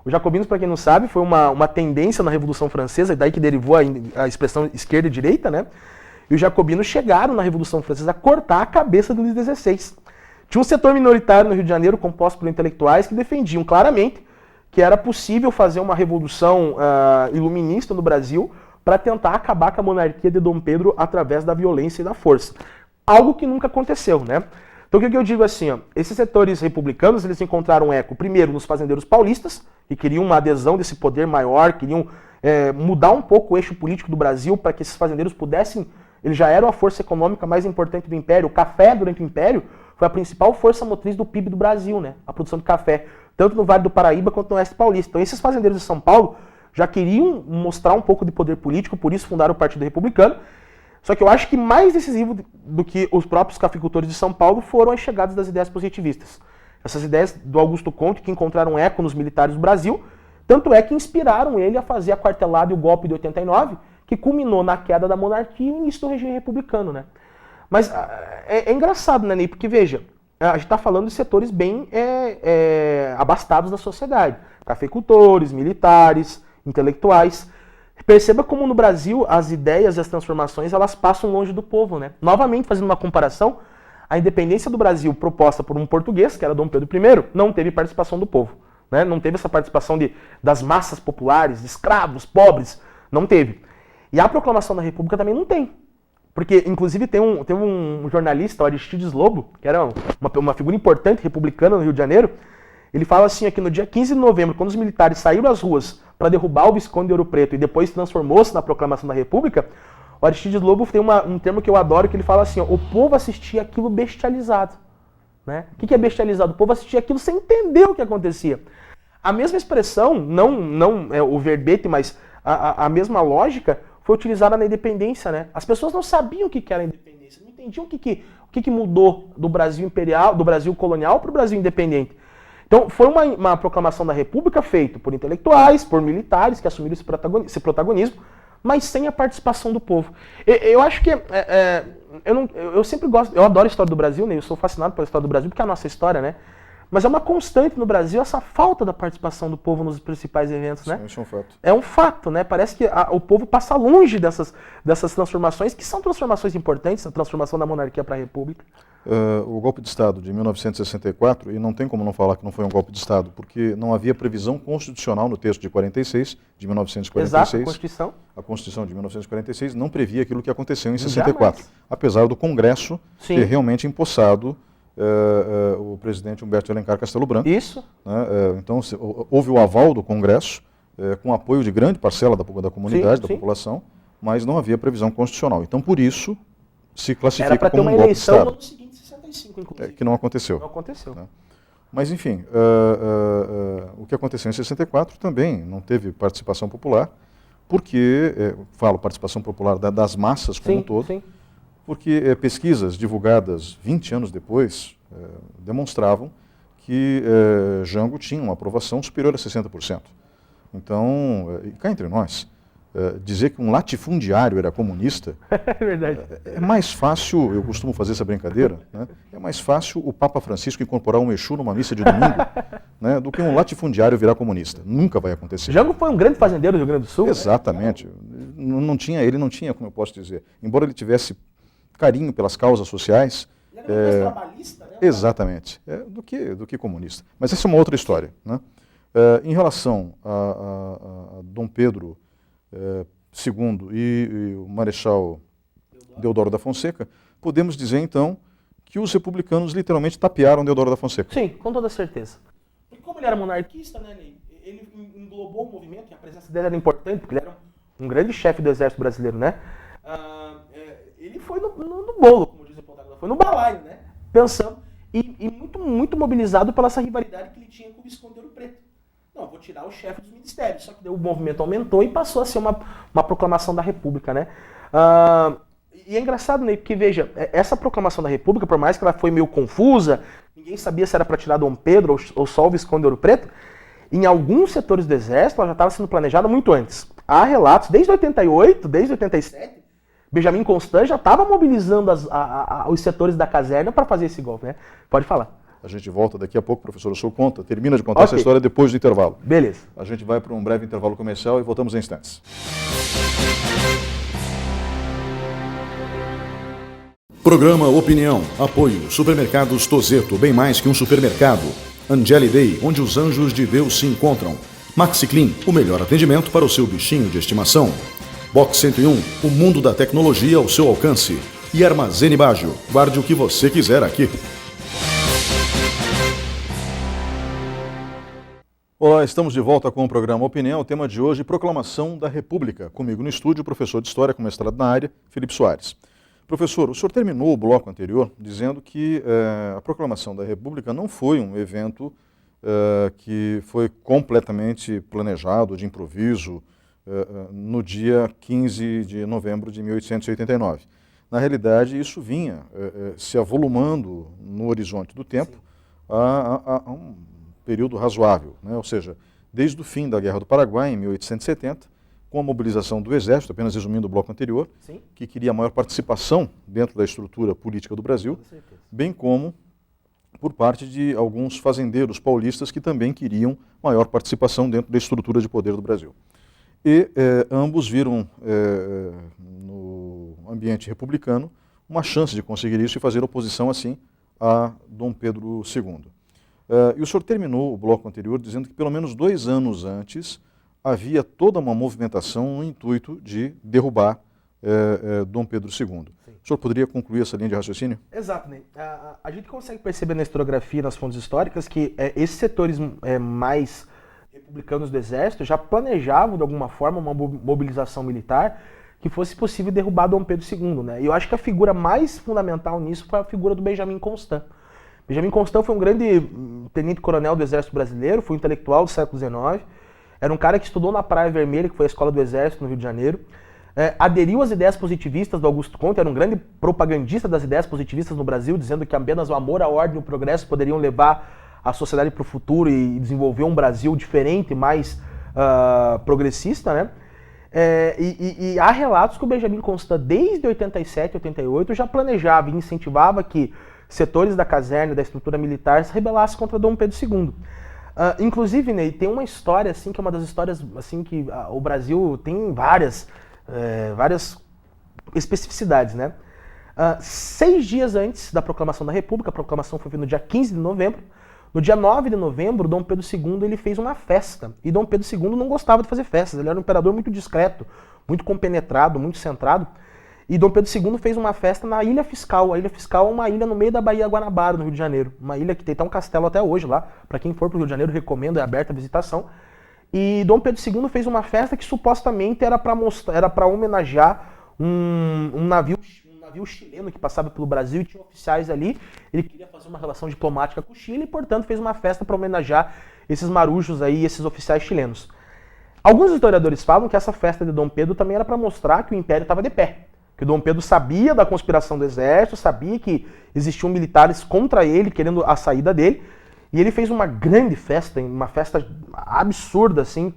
Os jacobinos, para quem não sabe, foi uma tendência na Revolução Francesa, e daí que derivou a expressão esquerda e direita, né? E os jacobinos chegaram na Revolução Francesa a cortar a cabeça do Luís XVI. Tinha um setor minoritário no Rio de Janeiro, composto por intelectuais, que defendiam claramente que era possível fazer uma revolução iluminista no Brasil para tentar acabar com a monarquia de Dom Pedro através da violência e da força. Algo que nunca aconteceu, né? Então o que eu digo assim, esses setores republicanos, eles encontraram eco primeiro nos fazendeiros paulistas, que queriam uma adesão desse poder maior, queriam mudar um pouco o eixo político do Brasil para que esses fazendeiros pudessem, eles já eram a força econômica mais importante do Império, o café durante o Império foi a principal força motriz do PIB do Brasil, né? A produção de café, tanto no Vale do Paraíba quanto no Oeste Paulista. Então esses fazendeiros de São Paulo já queriam mostrar um pouco de poder político, por isso fundaram o Partido Republicano. Só que eu acho que mais decisivo do que os próprios cafeicultores de São Paulo foram as chegadas das ideias positivistas. Essas ideias do Augusto Conte que encontraram eco nos militares do Brasil, tanto é que inspiraram ele a fazer a quartelada e o golpe de 89, que culminou na queda da monarquia e o início do regime republicano, né? Mas é engraçado, né, Ney? Porque veja, a gente está falando de setores bem abastados da sociedade. Cafeicultores, militares, intelectuais. Perceba como no Brasil as ideias e as transformações elas passam longe do povo, né? Novamente, fazendo uma comparação, a independência do Brasil proposta por um português, que era Dom Pedro I, não teve participação do povo, né? Não teve essa participação das massas populares, de escravos, pobres, não teve. E a proclamação da República também não tem. Porque, inclusive, tem um jornalista, o Aristides Lobo, que era uma figura importante republicana no Rio de Janeiro, ele fala assim, que no dia 15 de novembro, quando os militares saíram às ruas para derrubar o Visconde de Ouro Preto e depois transformou-se na proclamação da República, o Aristides Lobo tem um termo que eu adoro, que ele fala assim, o povo assistia aquilo bestializado. Né? O que é bestializado? O povo assistia aquilo sem entender o que acontecia. A mesma expressão, não o verbete, mas a mesma lógica, foi utilizada na independência, né? As pessoas não sabiam o que era a independência, não entendiam o que mudou do Brasil imperial, do Brasil colonial para o Brasil independente. Então, foi uma proclamação da República feita por intelectuais, por militares que assumiram esse protagonismo, mas sem a participação do povo. Eu acho que eu sempre gosto, eu adoro a história do Brasil, né? Eu sou fascinado pela história do Brasil, porque é a nossa história, né? Mas é uma constante no Brasil essa falta da participação do povo nos principais eventos, né? Isso é um fato. É um fato, né? Parece que o povo passa longe dessas transformações, que são transformações importantes, a transformação da monarquia para a república. O golpe de Estado de 1964, e não tem como não falar que não foi um golpe de Estado, porque não havia previsão constitucional no texto de 46, de 1946. Exato, a Constituição. A Constituição de 1946 não previa aquilo que aconteceu em 64, apesar do Congresso ter realmente empossado o presidente Humberto de Alencar Castelo Branco. Isso. Né? Então, houve o aval do Congresso, com apoio de grande parcela da comunidade, da população, mas não havia previsão constitucional. Então, por isso, se classifica como um golpe de Estado. Era para ter uma eleição no ano seguinte, 65, inclusive. Que não aconteceu. Não aconteceu. Né? Mas, enfim, o que aconteceu em 64 também não teve participação popular, porque, falo participação popular das massas como um todo, sim. Porque pesquisas divulgadas 20 anos depois demonstravam que Jango tinha uma aprovação superior a 60%. Então, e cá entre nós, dizer que um latifundiário era comunista é verdade. É mais fácil, eu costumo fazer essa brincadeira, né? É mais fácil o Papa Francisco incorporar um Exu numa missa de domingo, né, do que um latifundiário virar comunista. Nunca vai acontecer. Jango foi um grande fazendeiro do Rio Grande do Sul. Exatamente. Né? Ele não tinha, como eu posso dizer, embora ele tivesse carinho pelas causas sociais. Ele era mais trabalhista, né? Exatamente, do que comunista. Mas essa é uma outra história. Né? Em relação a Dom Pedro II e o Marechal Deodoro da Fonseca, podemos dizer então que os republicanos literalmente tapearam Deodoro da Fonseca. Sim, com toda certeza. Porque como ele era monarquista, né, ele englobou o movimento, e a presença dele era importante, porque ele era um grande chefe do exército brasileiro, né? Ele foi no bolo, como diz o Pontagrossi, foi no balaio, né? Pensando, e muito mobilizado pela essa rivalidade que ele tinha com o Visconde de Ouro Preto. Não, vou tirar o chefe dos ministérios. Só que daí o movimento aumentou e passou a ser uma proclamação da República, né? E é engraçado, né? Porque, veja, essa proclamação da República, por mais que ela foi meio confusa, ninguém sabia se era para tirar Dom Pedro ou só o Visconde de Ouro Preto, em alguns setores do Exército ela já estava sendo planejada muito antes. Há relatos, desde 88, desde 87, Benjamin Constant já estava mobilizando os setores da caserna para fazer esse golpe, né? Pode falar. A gente volta daqui a pouco, professor, o senhor termina de contar essa história depois do intervalo. Beleza. A gente vai para um breve intervalo comercial e voltamos em instantes. Programa Opinião. Apoio. Supermercados Tozeto, bem mais que um supermercado. Angeli Day, onde os anjos de Deus se encontram. Maxi Clean, o melhor atendimento para o seu bichinho de estimação. Box 101, o mundo da tecnologia ao seu alcance. E Armazene Baggio, guarde o que você quiser aqui. Olá, estamos de volta com o programa Opinião. O tema de hoje, Proclamação da República. Comigo no estúdio, o professor de História com mestrado na área, Felipe Soares. Professor, o senhor terminou o bloco anterior dizendo que a Proclamação da República não foi um evento que foi completamente planejado, de improviso, no dia 15 de novembro de 1889. Na realidade, isso vinha se avolumando no horizonte do tempo a um período razoável, né? Ou seja, desde o fim da Guerra do Paraguai, em 1870, com a mobilização do Exército, apenas resumindo o bloco anterior, que queria maior participação dentro da estrutura política do Brasil, bem como por parte de alguns fazendeiros paulistas que também queriam maior participação dentro da estrutura de poder do Brasil. E ambos viram no ambiente republicano uma chance de conseguir isso e fazer oposição, assim, a Dom Pedro II. E o senhor terminou o bloco anterior dizendo que pelo menos 2 anos antes havia toda uma movimentação no intuito de derrubar Dom Pedro II. Sim. O senhor poderia concluir essa linha de raciocínio? Exato, Ney. A gente consegue perceber na historiografia, nas fontes históricas, que esses setores mais republicanos do Exército já planejavam, de alguma forma, uma mobilização militar que fosse possível derrubar Dom Pedro II. Né? E eu acho que a figura mais fundamental nisso foi a figura do Benjamin Constant. Benjamin Constant foi um grande tenente-coronel do Exército Brasileiro, foi um intelectual do século XIX, era um cara que estudou na Praia Vermelha, que foi a escola do Exército no Rio de Janeiro, aderiu às ideias positivistas do Augusto Comte, era um grande propagandista das ideias positivistas no Brasil, dizendo que apenas o amor, a ordem e o progresso poderiam levar a sociedade para o futuro e desenvolver um Brasil diferente, mais progressista, né? E há relatos que o Benjamin Constant, desde 87, 88, já planejava e incentivava que setores da caserna, da estrutura militar, se rebelassem contra Dom Pedro II. Inclusive, Ney, tem uma história, assim, que é uma das histórias, assim, que o Brasil tem várias especificidades, né? 6 dias antes da proclamação da República, a proclamação foi no dia 15 de novembro, no dia 9 de novembro, Dom Pedro II ele fez uma festa. E Dom Pedro II não gostava de fazer festas, ele era um imperador muito discreto, muito compenetrado, muito centrado. E Dom Pedro II fez uma festa na Ilha Fiscal. A Ilha Fiscal é uma ilha no meio da Baía Guanabara, no Rio de Janeiro. Uma ilha que tem até um castelo até hoje lá. Para quem for para o Rio de Janeiro, recomendo, é aberta a visitação. E Dom Pedro II fez uma festa que supostamente era para homenagear um navio chileno que passava pelo Brasil e tinha oficiais ali. Ele queria fazer uma relação diplomática com o Chile e, portanto, fez uma festa para homenagear esses marujos aí, esses oficiais chilenos. Alguns historiadores falam que essa festa de Dom Pedro também era para mostrar que o Império estava de pé. Que Dom Pedro sabia da conspiração do exército, sabia que existiam militares contra ele, querendo a saída dele, e ele fez uma grande festa, uma festa absurda, assim,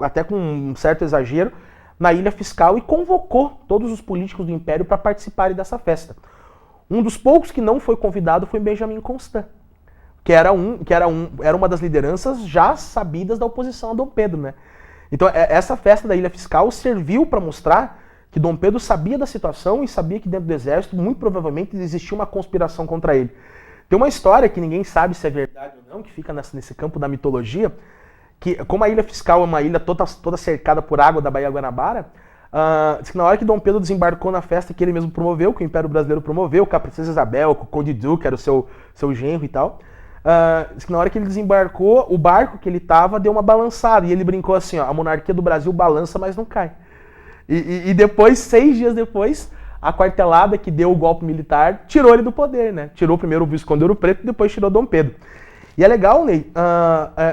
até com um certo exagero, na Ilha Fiscal e convocou todos os políticos do Império para participarem dessa festa. Um dos poucos que não foi convidado foi Benjamin Constant, que era uma das lideranças já sabidas da oposição a Dom Pedro, né? Então essa festa da Ilha Fiscal serviu para mostrar que Dom Pedro sabia da situação e sabia que dentro do exército, muito provavelmente, existia uma conspiração contra ele. Tem uma história que ninguém sabe se é verdade ou não, que fica nesse campo da mitologia, que como a Ilha Fiscal é uma ilha toda cercada por água da Baía Guanabara, Diz que na hora que Dom Pedro desembarcou na festa que ele mesmo promoveu, que o Império Brasileiro promoveu, com a Princesa Isabel, com o Conde Duque, que era o seu genro e tal, diz que na hora que ele desembarcou, o barco que ele tava deu uma balançada, e ele brincou assim, ó, a monarquia do Brasil balança, mas não cai. E depois, 6 dias depois, a quartelada que deu o golpe militar tirou ele do poder, né? Tirou primeiro o Visconde de Ouro Preto e depois tirou Dom Pedro. E é legal, Ney,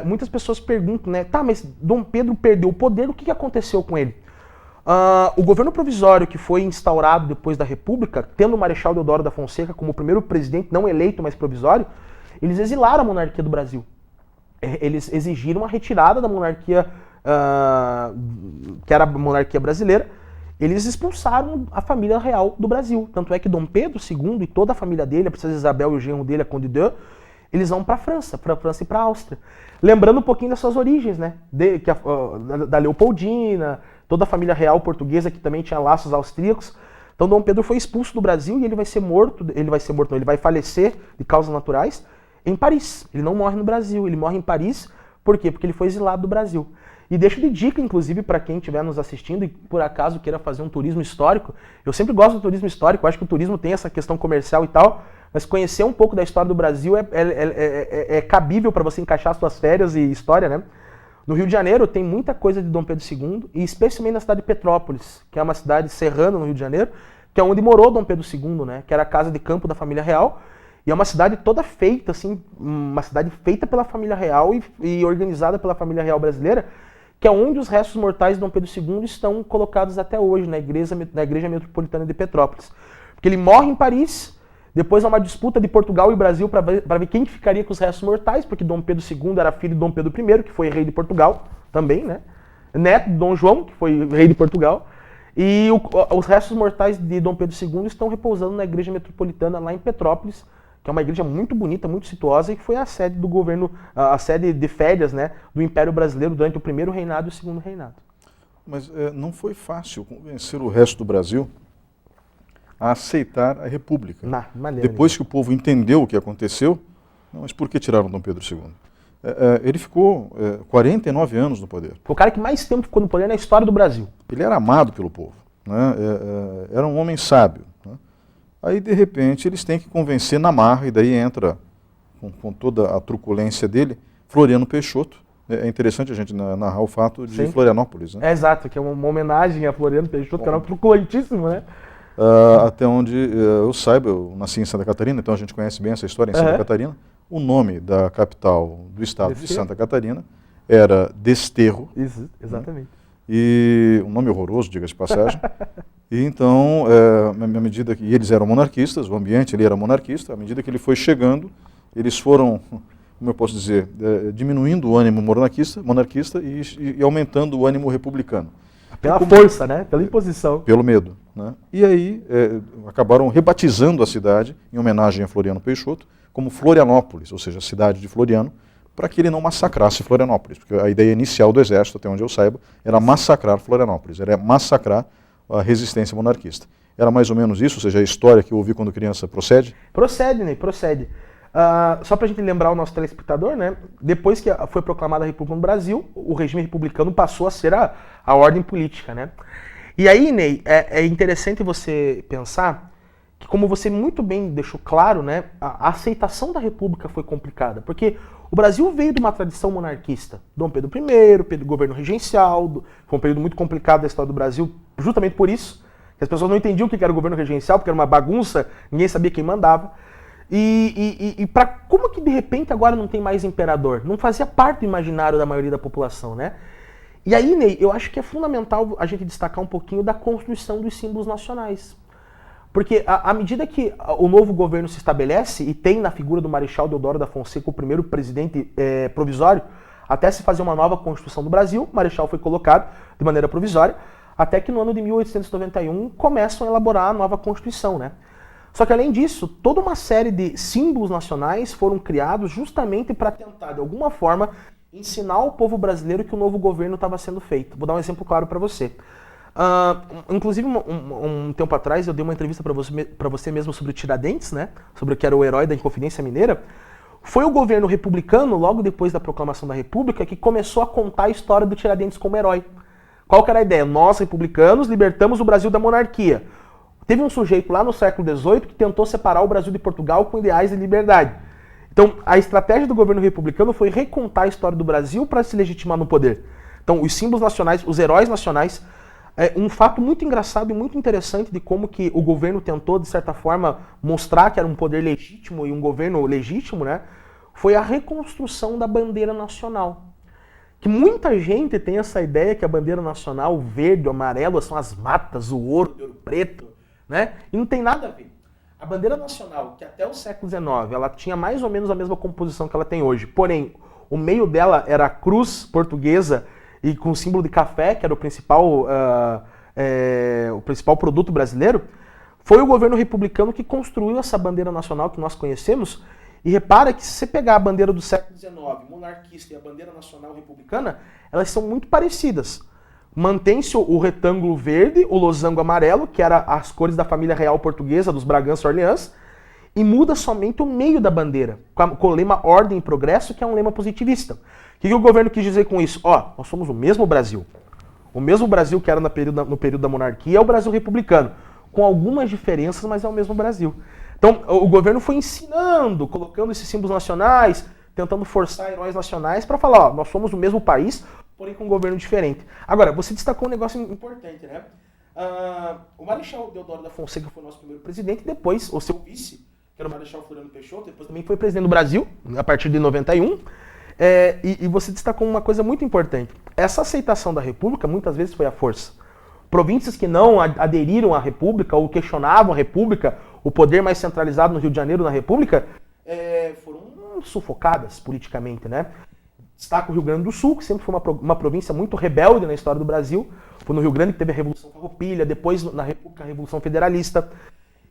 muitas pessoas perguntam, né, tá, mas Dom Pedro perdeu o poder, o que aconteceu com ele? O governo provisório que foi instaurado depois da República, tendo o Marechal Deodoro da Fonseca como o primeiro presidente não eleito, mas provisório, eles exilaram a monarquia do Brasil. Eles exigiram a retirada da monarquia, que era a monarquia brasileira, eles expulsaram a família real do Brasil. Tanto é que Dom Pedro II e toda a família dele, a Princesa Isabel e o genro dele, a Conde Duque, eles vão para a França e para a Áustria. Lembrando um pouquinho das suas origens, né? Da Leopoldina, toda a família real portuguesa que também tinha laços austríacos. Então Dom Pedro foi expulso do Brasil e ele vai falecer de causas naturais em Paris. Ele não morre no Brasil, ele morre em Paris. Por quê? Porque ele foi exilado do Brasil. E deixo de dica, inclusive, para quem estiver nos assistindo e por acaso queira fazer um turismo histórico. Eu sempre gosto do turismo histórico, eu acho que o turismo tem essa questão comercial e tal, mas conhecer um pouco da história do Brasil é cabível para você encaixar suas férias e história, né? No Rio de Janeiro tem muita coisa de Dom Pedro II, e especialmente na cidade de Petrópolis, que é uma cidade serrana no Rio de Janeiro, que é onde morou Dom Pedro II, né? Que era a casa de campo da família real, e é uma cidade toda feita, assim, uma cidade feita pela família real e organizada pela família real brasileira, que é onde os restos mortais de Dom Pedro II estão colocados até hoje, na igreja metropolitana de Petrópolis. Porque ele morre em Paris, depois há uma disputa de Portugal e Brasil para ver quem ficaria com os restos mortais, porque Dom Pedro II era filho de Dom Pedro I, que foi rei de Portugal também, né? Neto de Dom João, que foi rei de Portugal. E os restos mortais de Dom Pedro II estão repousando na igreja metropolitana lá em Petrópolis, que é uma igreja muito bonita, muito situosa, e que foi a sede do governo, a sede de férias, né, do Império Brasileiro durante o primeiro reinado e o segundo reinado. Mas não foi fácil convencer o resto do Brasil a aceitar a República. Depois que o povo entendeu o que aconteceu, mas por que tiraram Dom Pedro II? Ele ficou 49 anos no poder. Foi o cara que mais tempo ficou no poder na história do Brasil. Ele era amado pelo povo, né? Era um homem sábio, né? Aí, de repente, eles têm que convencer na marra, e daí entra, com toda a truculência dele, Floriano Peixoto. É interessante a gente narrar o fato de Florianópolis, né? Exato, que é uma homenagem a Floriano Peixoto, que era um truculentíssimo, né? Até onde eu saiba, eu nasci em Santa Catarina, então a gente conhece bem essa história em Santa Catarina. O nome da capital do estado de Santa Catarina era Desterro. Isso, exatamente. Né? E um nome horroroso, diga-se de passagem. E então, à medida que eles eram monarquistas, o ambiente ali era monarquista, à medida que ele foi chegando, eles foram, como eu posso dizer, diminuindo o ânimo monarquista e aumentando o ânimo republicano. Pela força, né? Pela imposição. Pelo medo, né? E aí acabaram rebatizando a cidade, em homenagem a Floriano Peixoto, como Florianópolis, ou seja, a cidade de Floriano, para que ele não massacrasse Florianópolis. Porque a ideia inicial do exército, até onde eu saiba, era massacrar Florianópolis, era massacrar a resistência monarquista. Era mais ou menos isso, ou seja, a história que eu ouvi quando criança procede? Procede, Ney, procede. Só para a gente lembrar o nosso telespectador, né? Depois que foi proclamada a República no Brasil, o regime republicano passou a ser a ordem política, né? E aí, Ney, é interessante você pensar que, como você muito bem deixou claro, né, a aceitação da República foi complicada, porque o Brasil veio de uma tradição monarquista. Dom Pedro I, governo regencial, foi um período muito complicado da história do Brasil, justamente por isso, que as pessoas não entendiam o que era o governo regencial, porque era uma bagunça, ninguém sabia quem mandava. E como que de repente agora não tem mais imperador? Não fazia parte do imaginário da maioria da população, né? E aí, Ney, eu acho que é fundamental a gente destacar um pouquinho da construção dos símbolos nacionais. Porque à medida que o novo governo se estabelece, e tem na figura do Marechal Deodoro da Fonseca o primeiro presidente provisório, até se fazer uma nova Constituição do Brasil, o Marechal foi colocado de maneira provisória, até que no ano de 1891 começam a elaborar a nova Constituição, né? Só que, além disso, toda uma série de símbolos nacionais foram criados justamente para tentar, de alguma forma, ensinar ao povo brasileiro que o novo governo estava sendo feito. Vou dar um exemplo claro para você. Inclusive, um tempo atrás, eu dei uma entrevista para você mesmo sobre o Tiradentes, né? Sobre o que era o herói da Inconfidência Mineira. Foi o governo republicano, logo depois da proclamação da República, que começou a contar a história do Tiradentes como herói. Qual que era a ideia? Nós, republicanos, libertamos o Brasil da monarquia. Teve um sujeito lá no século XVIII que tentou separar o Brasil de Portugal com ideais de liberdade. Então, a estratégia do governo republicano foi recontar a história do Brasil para se legitimar no poder. Então, os símbolos nacionais, os heróis nacionais, um fato muito engraçado e muito interessante de como que o governo tentou, de certa forma, mostrar que era um poder legítimo e um governo legítimo, né, foi a reconstrução da bandeira nacional. Que muita gente tem essa ideia que a bandeira nacional, o verde, o amarelo, são as matas, o ouro, o ouro preto, né? E não tem nada a ver. A bandeira nacional, que até o século XIX, ela tinha mais ou menos a mesma composição que ela tem hoje. Porém, o meio dela era a cruz portuguesa e com o símbolo de café, que era o principal produto brasileiro. Foi o governo republicano que construiu essa bandeira nacional que nós conhecemos. E repara que se você pegar a bandeira do século XIX, monarquista, e a bandeira nacional republicana, elas são muito parecidas. Mantém-se o retângulo verde, o losango amarelo, que era as cores da família real portuguesa, dos Bragança-Orleans, e muda somente o meio da bandeira, com o lema Ordem e Progresso, que é um lema positivista. O que o governo quis dizer com isso? Nós somos o mesmo Brasil. O mesmo Brasil que era no período da monarquia é o Brasil republicano, com algumas diferenças, mas é o mesmo Brasil. Então, o governo foi ensinando, colocando esses símbolos nacionais, tentando forçar heróis nacionais para falar, nós somos o mesmo país, porém com um governo diferente. Agora, você destacou um negócio importante, né? O Marechal Deodoro da Fonseca foi o nosso primeiro presidente, depois o seu vice, que era o Marechal Floriano Peixoto, depois também foi presidente do Brasil, a partir de 91. E você destacou uma coisa muito importante. Essa aceitação da República muitas vezes foi à força. Províncias que não aderiram à República ou questionavam a República, o poder mais centralizado no Rio de Janeiro na República, foram sufocadas politicamente, né? Destaca o Rio Grande do Sul, que sempre foi uma província muito rebelde na história do Brasil. Foi no Rio Grande que teve a Revolução Farroupilha, depois na República a Revolução Federalista.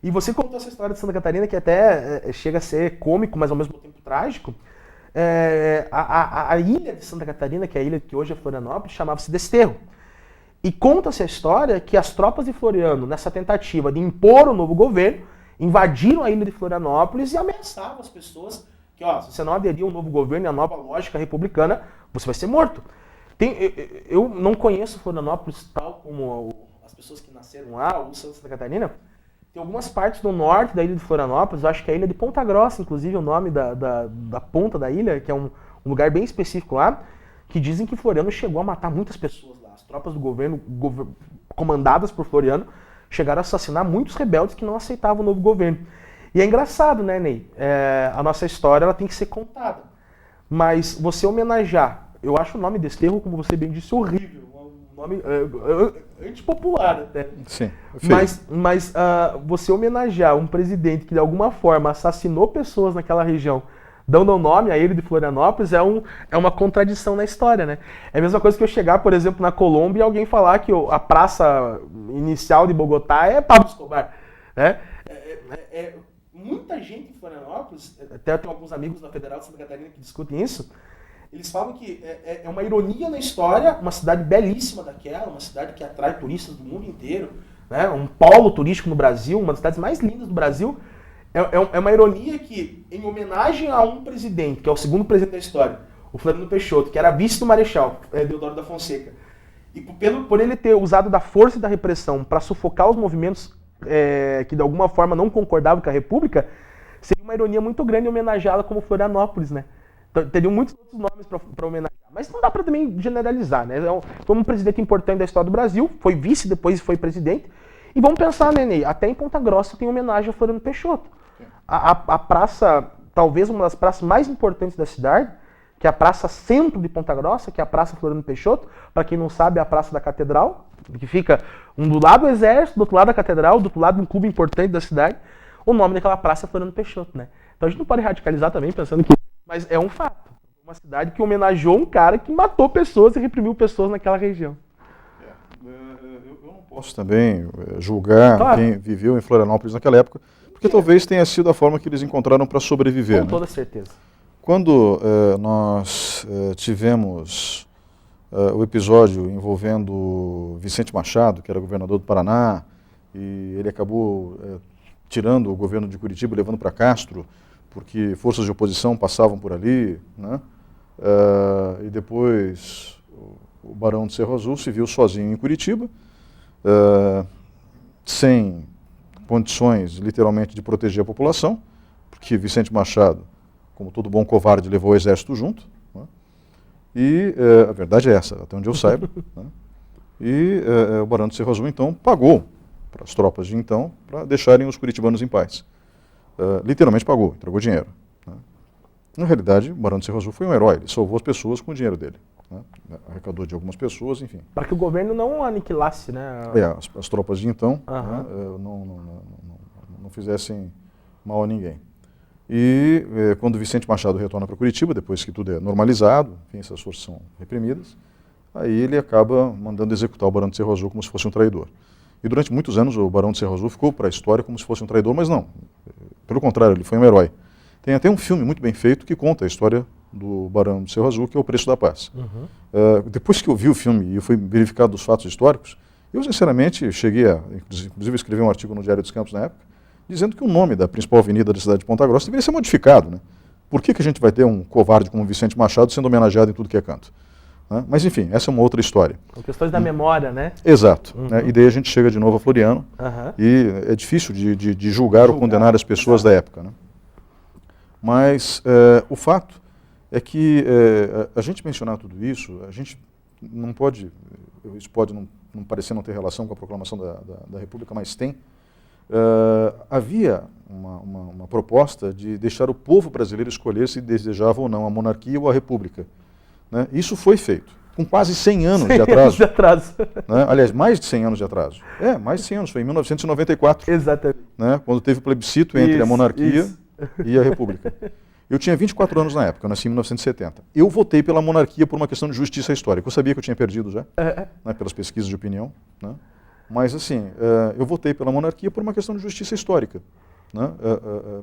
E você contou essa história de Santa Catarina que até chega a ser cômico, mas ao mesmo tempo trágico. A ilha de Santa Catarina, que é a ilha que hoje é Florianópolis, chamava-se Desterro. E conta-se a história que as tropas de Floriano, nessa tentativa de impor o novo governo, invadiram a ilha de Florianópolis e ameaçavam as pessoas que, se você não aderir ao novo governo e à nova lógica republicana, você vai ser morto. Eu não conheço Florianópolis tal como as pessoas que nasceram lá, ou Santa Catarina. Tem algumas partes do norte da ilha de Florianópolis, acho que é a ilha de Ponta Grossa, inclusive, o nome da ponta da ilha, que é um lugar bem específico lá, que dizem que Floriano chegou a matar muitas pessoas lá. As tropas do governo, comandadas por Floriano, chegaram a assassinar muitos rebeldes que não aceitavam o novo governo. E é engraçado, né, Ney? A nossa história ela tem que ser contada. Mas você homenagear, eu acho o nome Desterro, como você bem disse, horrível. Um nome antipopular até. Sim. Mas você homenagear um presidente que de alguma forma assassinou pessoas naquela região, dando o nome a ele de Florianópolis, é uma contradição na história, né? É a mesma coisa que eu chegar, por exemplo, na Colômbia e alguém falar que a praça inicial de Bogotá é Pablo Escobar, né? Muita gente em Florianópolis, até tem alguns amigos da Federal de Santa Catarina que discutem isso, eles falam que é uma ironia na história, uma cidade belíssima daquela, uma cidade que atrai turistas do mundo inteiro, né? Um polo turístico no Brasil, uma das cidades mais lindas do Brasil. É uma ironia que, em homenagem a um presidente, que é o segundo presidente da história, o Floriano Peixoto, que era vice do Marechal Deodoro da Fonseca, e por ele ter usado da força e da repressão para sufocar os movimentos que de alguma forma não concordavam com a República, seria uma ironia muito grande homenageá-la como Florianópolis, né? Então, teriam muitos outros nomes para homenagear. Mas não dá para também generalizar, né? Foi um presidente importante da história do Brasil, foi vice, depois foi presidente. E vamos pensar, né, Ney? Até em Ponta Grossa tem homenagem ao Floriano Peixoto. A praça, talvez uma das praças mais importantes da cidade, que é a Praça Centro de Ponta Grossa, que é a Praça Floriano Peixoto. Para quem não sabe, é a Praça da Catedral, que fica do lado do Exército, do outro lado da Catedral, do outro lado de um clube importante da cidade. O nome daquela praça é Floriano Peixoto, né? Então a gente não pode radicalizar também pensando que... Mas é um fato. Uma cidade que homenageou um cara que matou pessoas e reprimiu pessoas naquela região. Eu não posso também julgar quem viveu em Florianópolis naquela época, porque talvez tenha sido a forma que eles encontraram para sobreviver. Com toda certeza. Quando nós tivemos o episódio envolvendo Vicente Machado, que era governador do Paraná, e ele acabou tirando o governo de Curitiba e levando para Castro, porque forças de oposição passavam por ali, né? E depois o Barão de Cerro Azul se viu sozinho em Curitiba, sem condições, literalmente, de proteger a população, porque Vicente Machado, como todo bom covarde, levou o exército junto, né? E a verdade é essa, até onde eu saiba, né? E o Barão de Cerro Azul, então, pagou para as tropas de então para deixarem os curitibanos em paz. Literalmente pagou, entregou dinheiro, né? Na realidade, o Barão de Cerro Azul foi um herói, ele salvou as pessoas com o dinheiro dele, né? Arrecadou de algumas pessoas, enfim. Para que o governo não aniquilasse, né? As tropas de então, né, não fizessem mal a ninguém. E quando Vicente Machado retorna para Curitiba, depois que tudo é normalizado, enfim, essas forças são reprimidas, aí ele acaba mandando executar o Barão de Cerro Azul como se fosse um traidor. E durante muitos anos o Barão de Cerro Azul ficou para a história como se fosse um traidor, mas não. Pelo contrário, ele foi um herói. Tem até um filme muito bem feito que conta a história do Barão de Cerro Azul, que é O Preço da Paz. Depois que eu vi o filme e fui verificado dos fatos históricos, eu sinceramente cheguei a, inclusive escrevi um artigo no Diário dos Campos na época, dizendo que o nome da principal avenida da cidade de Ponta Grossa deveria ser modificado, né? Por que a gente vai ter um covarde como Vicente Machado sendo homenageado em tudo que é canto? Né? Mas enfim, essa é uma outra história. São questões da memória, né? Exato. Né? E daí a gente chega de novo a Floriano, e é difícil de julgar ou condenar as pessoas da época, né? Mas o fato é que a gente mencionar tudo isso, a gente não pode, isso pode não parecer não ter relação com a proclamação da República, mas tem. Havia uma proposta de deixar o povo brasileiro escolher se desejava ou não a monarquia ou a república, né? Isso foi feito, com quase 100 anos de atraso. Né? Aliás, mais de 100 anos de atraso. Mais de 100 anos, foi em 1994. Exatamente. Né? Quando teve o plebiscito entre a monarquia e a república. Eu tinha 24 anos na época, eu nasci em 1970. Eu votei pela monarquia por uma questão de justiça histórica. Eu sabia que eu tinha perdido já, né, pelas pesquisas de opinião, né? Mas, assim, eu votei pela monarquia por uma questão de justiça histórica, né?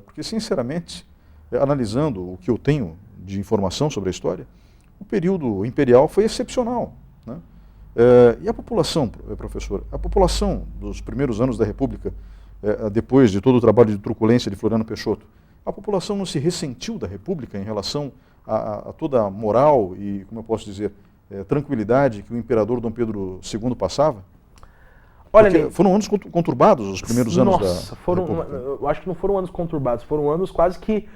Porque, sinceramente, analisando o que eu tenho de informação sobre a história, o período imperial foi excepcional, né? E a população, professor, a população dos primeiros anos da República, depois de todo o trabalho de truculência de Floriano Peixoto, a população não se ressentiu da República em relação a toda a moral e, como eu posso dizer, tranquilidade que o imperador Dom Pedro II passava? Olha, foram anos conturbados os primeiros anos da República. Eu acho que não foram anos conturbados, foram anos quase que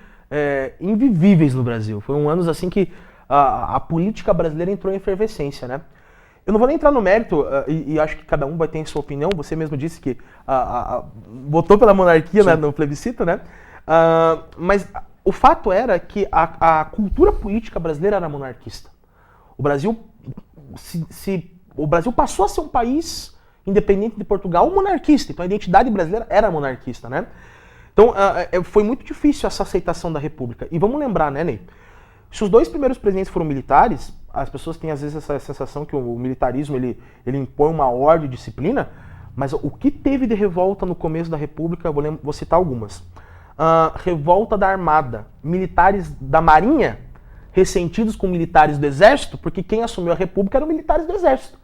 invivíveis no Brasil. Foram anos assim que a política brasileira entrou em efervescência, né? Eu não vou nem entrar no mérito, e acho que cada um vai ter sua opinião. Você mesmo disse que votou pela monarquia, né, no plebiscito, né? Mas o fato era que a cultura política brasileira era monarquista. O Brasil passou a ser um país independente de Portugal, monarquista. Então a identidade brasileira era monarquista, né? Então foi muito difícil essa aceitação da República. E vamos lembrar, né, Ney? Se os dois primeiros presidentes foram militares, as pessoas têm às vezes essa sensação que o militarismo ele impõe uma ordem de disciplina, mas o que teve de revolta no começo da República, vou citar algumas. Revolta da Armada, militares da Marinha ressentidos com militares do Exército, porque quem assumiu a República eram militares do Exército.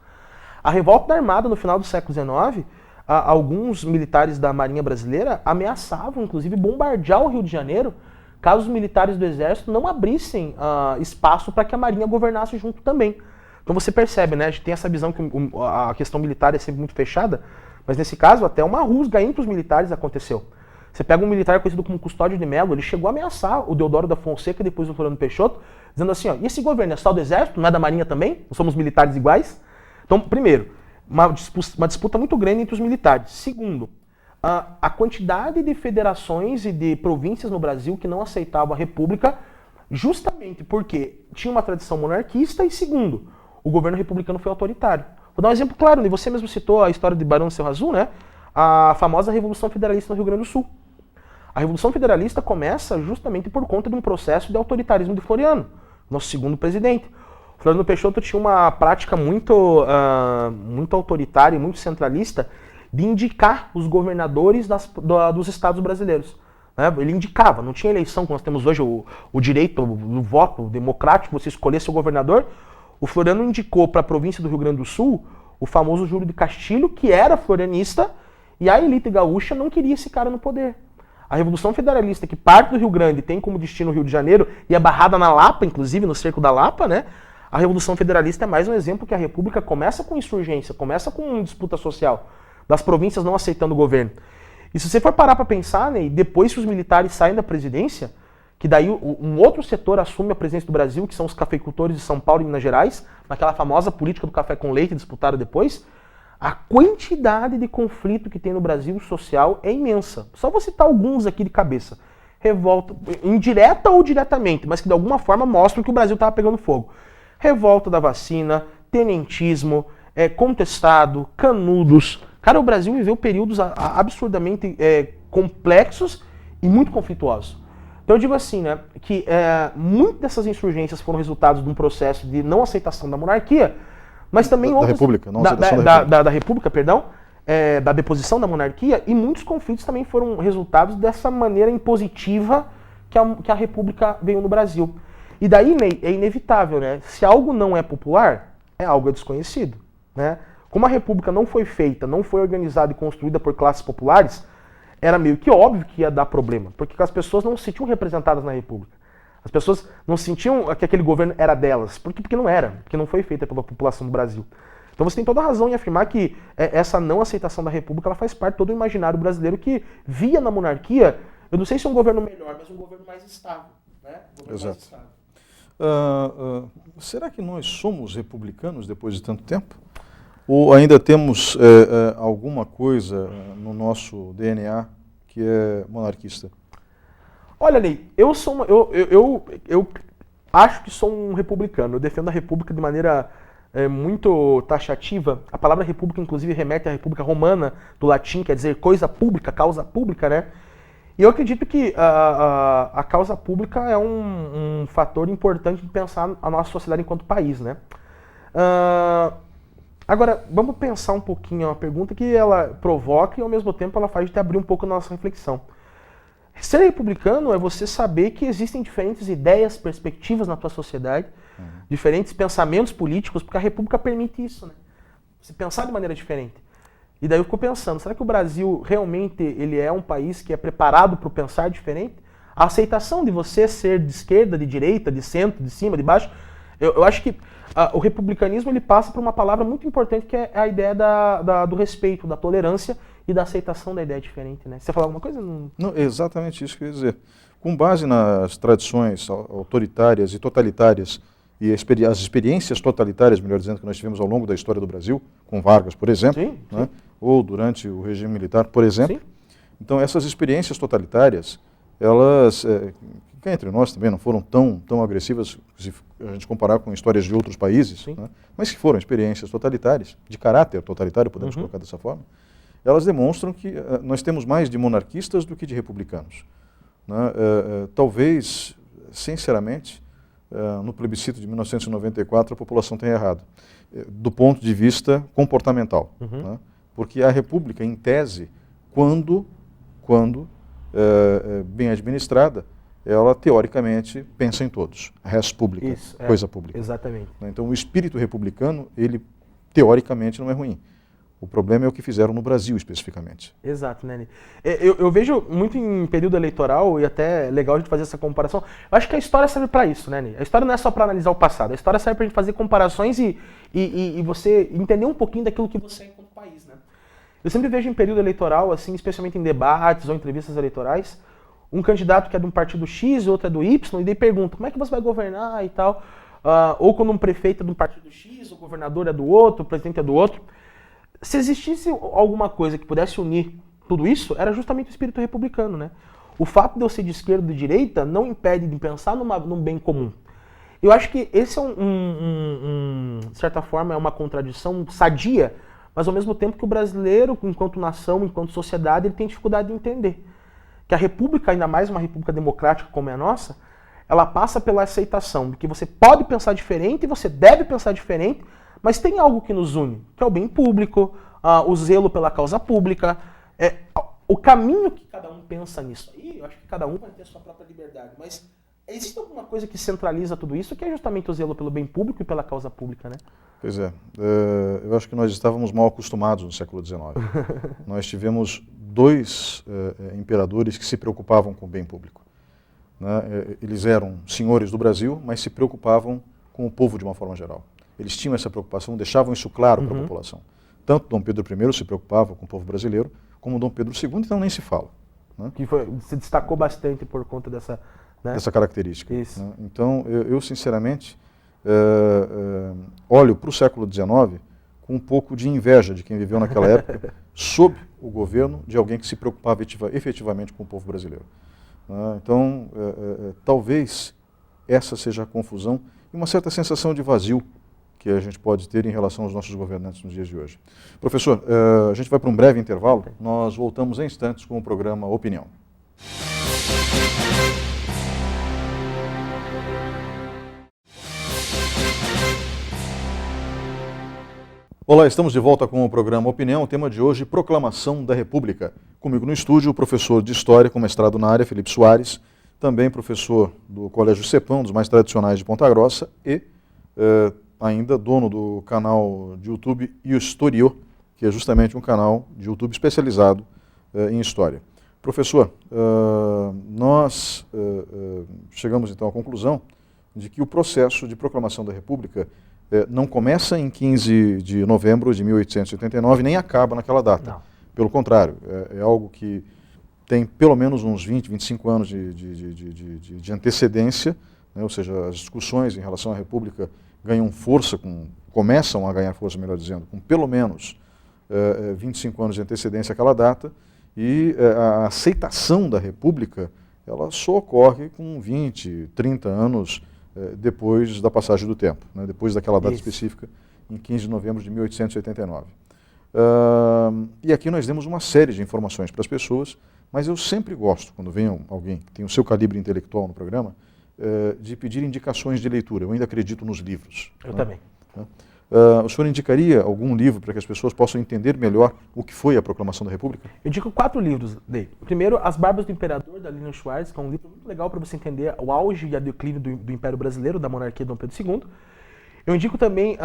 A revolta da Armada no final do século XIX, alguns militares da Marinha Brasileira ameaçavam, inclusive, bombardear o Rio de Janeiro caso os militares do Exército não abrissem espaço para que a Marinha governasse junto também. Então você percebe, né? A gente tem essa visão que a questão militar é sempre muito fechada, mas nesse caso até uma rusga entre os militares aconteceu. Você pega um militar conhecido como Custódio de Melo, ele chegou a ameaçar o Deodoro da Fonseca, depois do Floriano Peixoto, dizendo assim, e esse governo é só do Exército, não é da Marinha também? Não somos militares iguais? Então, primeiro, uma disputa muito grande entre os militares. Segundo, a quantidade de federações e de províncias no Brasil que não aceitavam a República, justamente porque tinha uma tradição monarquista e, segundo, o governo republicano foi autoritário. Vou dar um exemplo claro, e você mesmo citou a história de Barão de Cerro Azul, né? A famosa Revolução Federalista no Rio Grande do Sul. A Revolução Federalista começa justamente por conta de um processo de autoritarismo de Floriano, nosso segundo presidente. Floriano Peixoto tinha uma prática muito autoritária e muito centralista de indicar os governadores dos estados brasileiros. Né? Ele indicava, não tinha eleição, como nós temos hoje o direito do voto democrático, você escolher seu governador. O Floriano indicou para a província do Rio Grande do Sul o famoso Júlio de Castilho, que era florianista, e a elite gaúcha não queria esse cara no poder. A Revolução Federalista, que parte do Rio Grande tem como destino o Rio de Janeiro, e é barrada na Lapa, inclusive no Cerco da Lapa, né? A Revolução Federalista é mais um exemplo que a República começa com insurgência, começa com disputa social, das províncias não aceitando o governo. E se você for parar para pensar, né, depois que os militares saem da presidência, que daí um outro setor assume a presidência do Brasil, que são os cafeicultores de São Paulo e Minas Gerais, naquela famosa política do café com leite disputada depois, a quantidade de conflito que tem no Brasil social é imensa. Só vou citar alguns aqui de cabeça. Revolta, indireta ou diretamente, mas que de alguma forma mostram que o Brasil estava pegando fogo. Revolta da vacina, tenentismo, contestado, canudos. Cara, o Brasil viveu períodos absurdamente complexos e muito conflituosos. Então eu digo assim, né, que muitas dessas insurgências foram resultados de um processo de não aceitação da monarquia, mas também da República, não aceitação da República, perdão, da deposição da monarquia, e muitos conflitos também foram resultados dessa maneira impositiva que a República veio no Brasil. E daí é inevitável, né? Se algo não é popular, é algo desconhecido, né? Como a República não foi feita, não foi organizada e construída por classes populares, era meio que óbvio que ia dar problema, porque as pessoas não se sentiam representadas na República. As pessoas não sentiam que aquele governo era delas, porque não era, porque não foi feita pela população do Brasil. Então você tem toda a razão em afirmar que essa não aceitação da República ela faz parte de todo o imaginário brasileiro que via na monarquia, eu não sei se é um governo melhor, mas um governo mais estável. Né? Exato. Será que nós somos republicanos depois de tanto tempo? Ou ainda temos alguma coisa no nosso DNA que é monarquista? Olha, Ney, eu acho que sou um republicano. Eu defendo a República de maneira muito taxativa. A palavra república, inclusive, remete à República Romana, do latim, quer dizer coisa pública, causa pública, né? E eu acredito que a causa pública é um fator importante de pensar a nossa sociedade enquanto país, né? Agora, vamos pensar um pouquinho, uma pergunta que ela provoca e ao mesmo tempo ela faz a gente abrir um pouco a nossa reflexão. Ser republicano é você saber que existem diferentes ideias, perspectivas na tua sociedade, diferentes pensamentos políticos, porque a República permite isso, né? Você pensar de maneira diferente. E daí eu fico pensando, será que o Brasil realmente ele é um país que é preparado para o pensar diferente? A aceitação de você ser de esquerda, de direita, de centro, de cima, de baixo, eu acho que o republicanismo ele passa por uma palavra muito importante que é a ideia do respeito, da tolerância e da aceitação da ideia diferente, né? Você falar alguma coisa? Não, é exatamente isso que eu ia dizer. Com base nas tradições autoritárias e totalitárias e as experiências totalitárias, melhor dizendo, que nós tivemos ao longo da história do Brasil, com Vargas, por exemplo, sim, sim. Né? Ou durante o regime militar, por exemplo. Sim. Então, essas experiências totalitárias, elas, que entre nós também não foram tão agressivas, se a gente comparar com histórias de outros países, né? Mas que foram experiências totalitárias, de caráter totalitário, podemos colocar dessa forma, elas demonstram que nós temos mais de monarquistas do que de republicanos. Né? Talvez, sinceramente, no plebiscito de 1994 a população tenha errado, do ponto de vista comportamental. Né? Porque a República, em tese, quando bem administrada, ela teoricamente pensa em todos. Res publica, isso, coisa pública. Exatamente. Então o espírito republicano, ele teoricamente não é ruim. O problema é o que fizeram no Brasil, especificamente. Exato, né? Eu vejo muito em período eleitoral, e até é legal a gente fazer essa comparação. Eu acho que a história serve para isso, né? A história não é só para analisar o passado, a história serve para a gente fazer comparações e você entender um pouquinho daquilo que você é enquanto país, né? Eu sempre vejo em período eleitoral, assim, especialmente em debates ou entrevistas eleitorais, um candidato que é de um partido X, outro é do Y, e daí pergunta, como é que você vai governar e tal? Ou quando um prefeito é de um partido X, o governador é do outro, o presidente é do outro. Se existisse alguma coisa que pudesse unir tudo isso, era justamente o espírito republicano, né? O fato de eu ser de esquerda ou de direita não impede de pensar num bem comum. Eu acho que esse de certa forma, é uma contradição sadia, mas ao mesmo tempo que o brasileiro, enquanto nação, enquanto sociedade, ele tem dificuldade de entender. Que a república, ainda mais uma república democrática como é a nossa, ela passa pela aceitação de que você pode pensar diferente, você deve pensar diferente, mas tem algo que nos une, que é o bem público, o zelo pela causa pública, o caminho que cada um pensa nisso aí, eu acho que cada um vai ter a sua própria liberdade, mas existe alguma coisa que centraliza tudo isso, que é justamente o zelo pelo bem público e pela causa pública, né? Pois é, eu acho que nós estávamos mal acostumados no século XIX. Nós tivemos dois imperadores que se preocupavam com o bem público. Né? Eles eram senhores do Brasil, mas se preocupavam com o povo de uma forma geral. Eles tinham essa preocupação, deixavam isso claro para a população. Tanto Dom Pedro I se preocupava com o povo brasileiro, como Dom Pedro II, então nem se fala. Né? Que se destacou bastante por conta dessa, né? Essa característica. Isso. Né? Então, eu sinceramente, olho para o século XIX com um pouco de inveja de quem viveu naquela época, sob o governo de alguém que se preocupava efetivamente com o povo brasileiro. Então, talvez essa seja a confusão e uma certa sensação de vazio que a gente pode ter em relação aos nossos governantes nos dias de hoje. Professor, a gente vai para um breve intervalo, nós voltamos em instantes com o programa Opinião. Olá, estamos de volta com o programa Opinião. O tema de hoje, Proclamação da República. Comigo no estúdio, o professor de História com mestrado na área, Felipe Soares, também professor do Colégio Cepão, dos mais tradicionais de Ponta Grossa, e ainda dono do canal de YouTube Historio, que é justamente um canal de YouTube especializado em História. Professor, nós chegamos então à conclusão de que o processo de proclamação da República não começa em 15 de novembro de 1889, nem acaba naquela data. Não. Pelo contrário, é algo que tem pelo menos uns 20, 25 anos de antecedência, né? Ou seja, as discussões em relação à República ganham força, começam a ganhar força, melhor dizendo, com pelo menos 25 anos de antecedência àquela data, e a aceitação da República ela só ocorre com 20, 30 anos depois da passagem do tempo, né? Depois daquela data específica, em 15 de novembro de 1889. E aqui nós demos uma série de informações para as pessoas, mas eu sempre gosto, quando vem alguém que tem o seu calibre intelectual no programa, de pedir indicações de leitura. Eu ainda acredito nos livros. Eu também. O senhor indicaria algum livro para que as pessoas possam entender melhor o que foi a Proclamação da República? Eu digo 4 livros dele. Primeiro, As Barbas do Imperador, da Lilian Schwartz, que é um livro muito legal para você entender o auge e a declínio do Império Brasileiro, da monarquia de Dom Pedro II. Eu indico também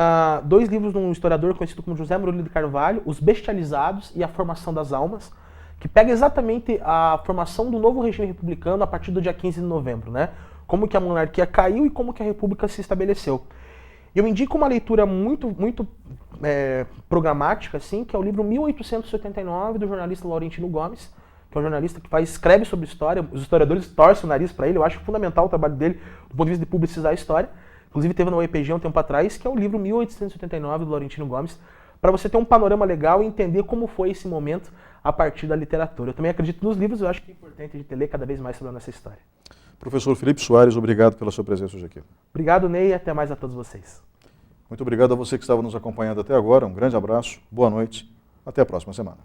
2 livros de um historiador conhecido como José Murilo de Carvalho, Os Bestializados e A Formação das Almas, que pega exatamente a formação do novo regime republicano a partir do dia 15 de novembro, né? Como que a monarquia caiu e como que a república se estabeleceu. Eu indico uma leitura muito programática, assim, que é o livro 1879, do jornalista Laurentino Gomes, que é um jornalista que escreve sobre história. Os historiadores torcem o nariz para ele. Eu acho fundamental o trabalho dele do ponto de vista de publicizar a história. Inclusive teve no UEPG um tempo atrás, que é o livro 1879, do Laurentino Gomes, para você ter um panorama legal e entender como foi esse momento a partir da literatura. Eu também acredito nos livros, eu acho que é importante a gente ler cada vez mais sobre a nossa história. Professor Felipe Soares, obrigado pela sua presença hoje aqui. Obrigado, Ney, e até mais a todos vocês. Muito obrigado a você que estava nos acompanhando até agora. Um grande abraço, boa noite, até a próxima semana.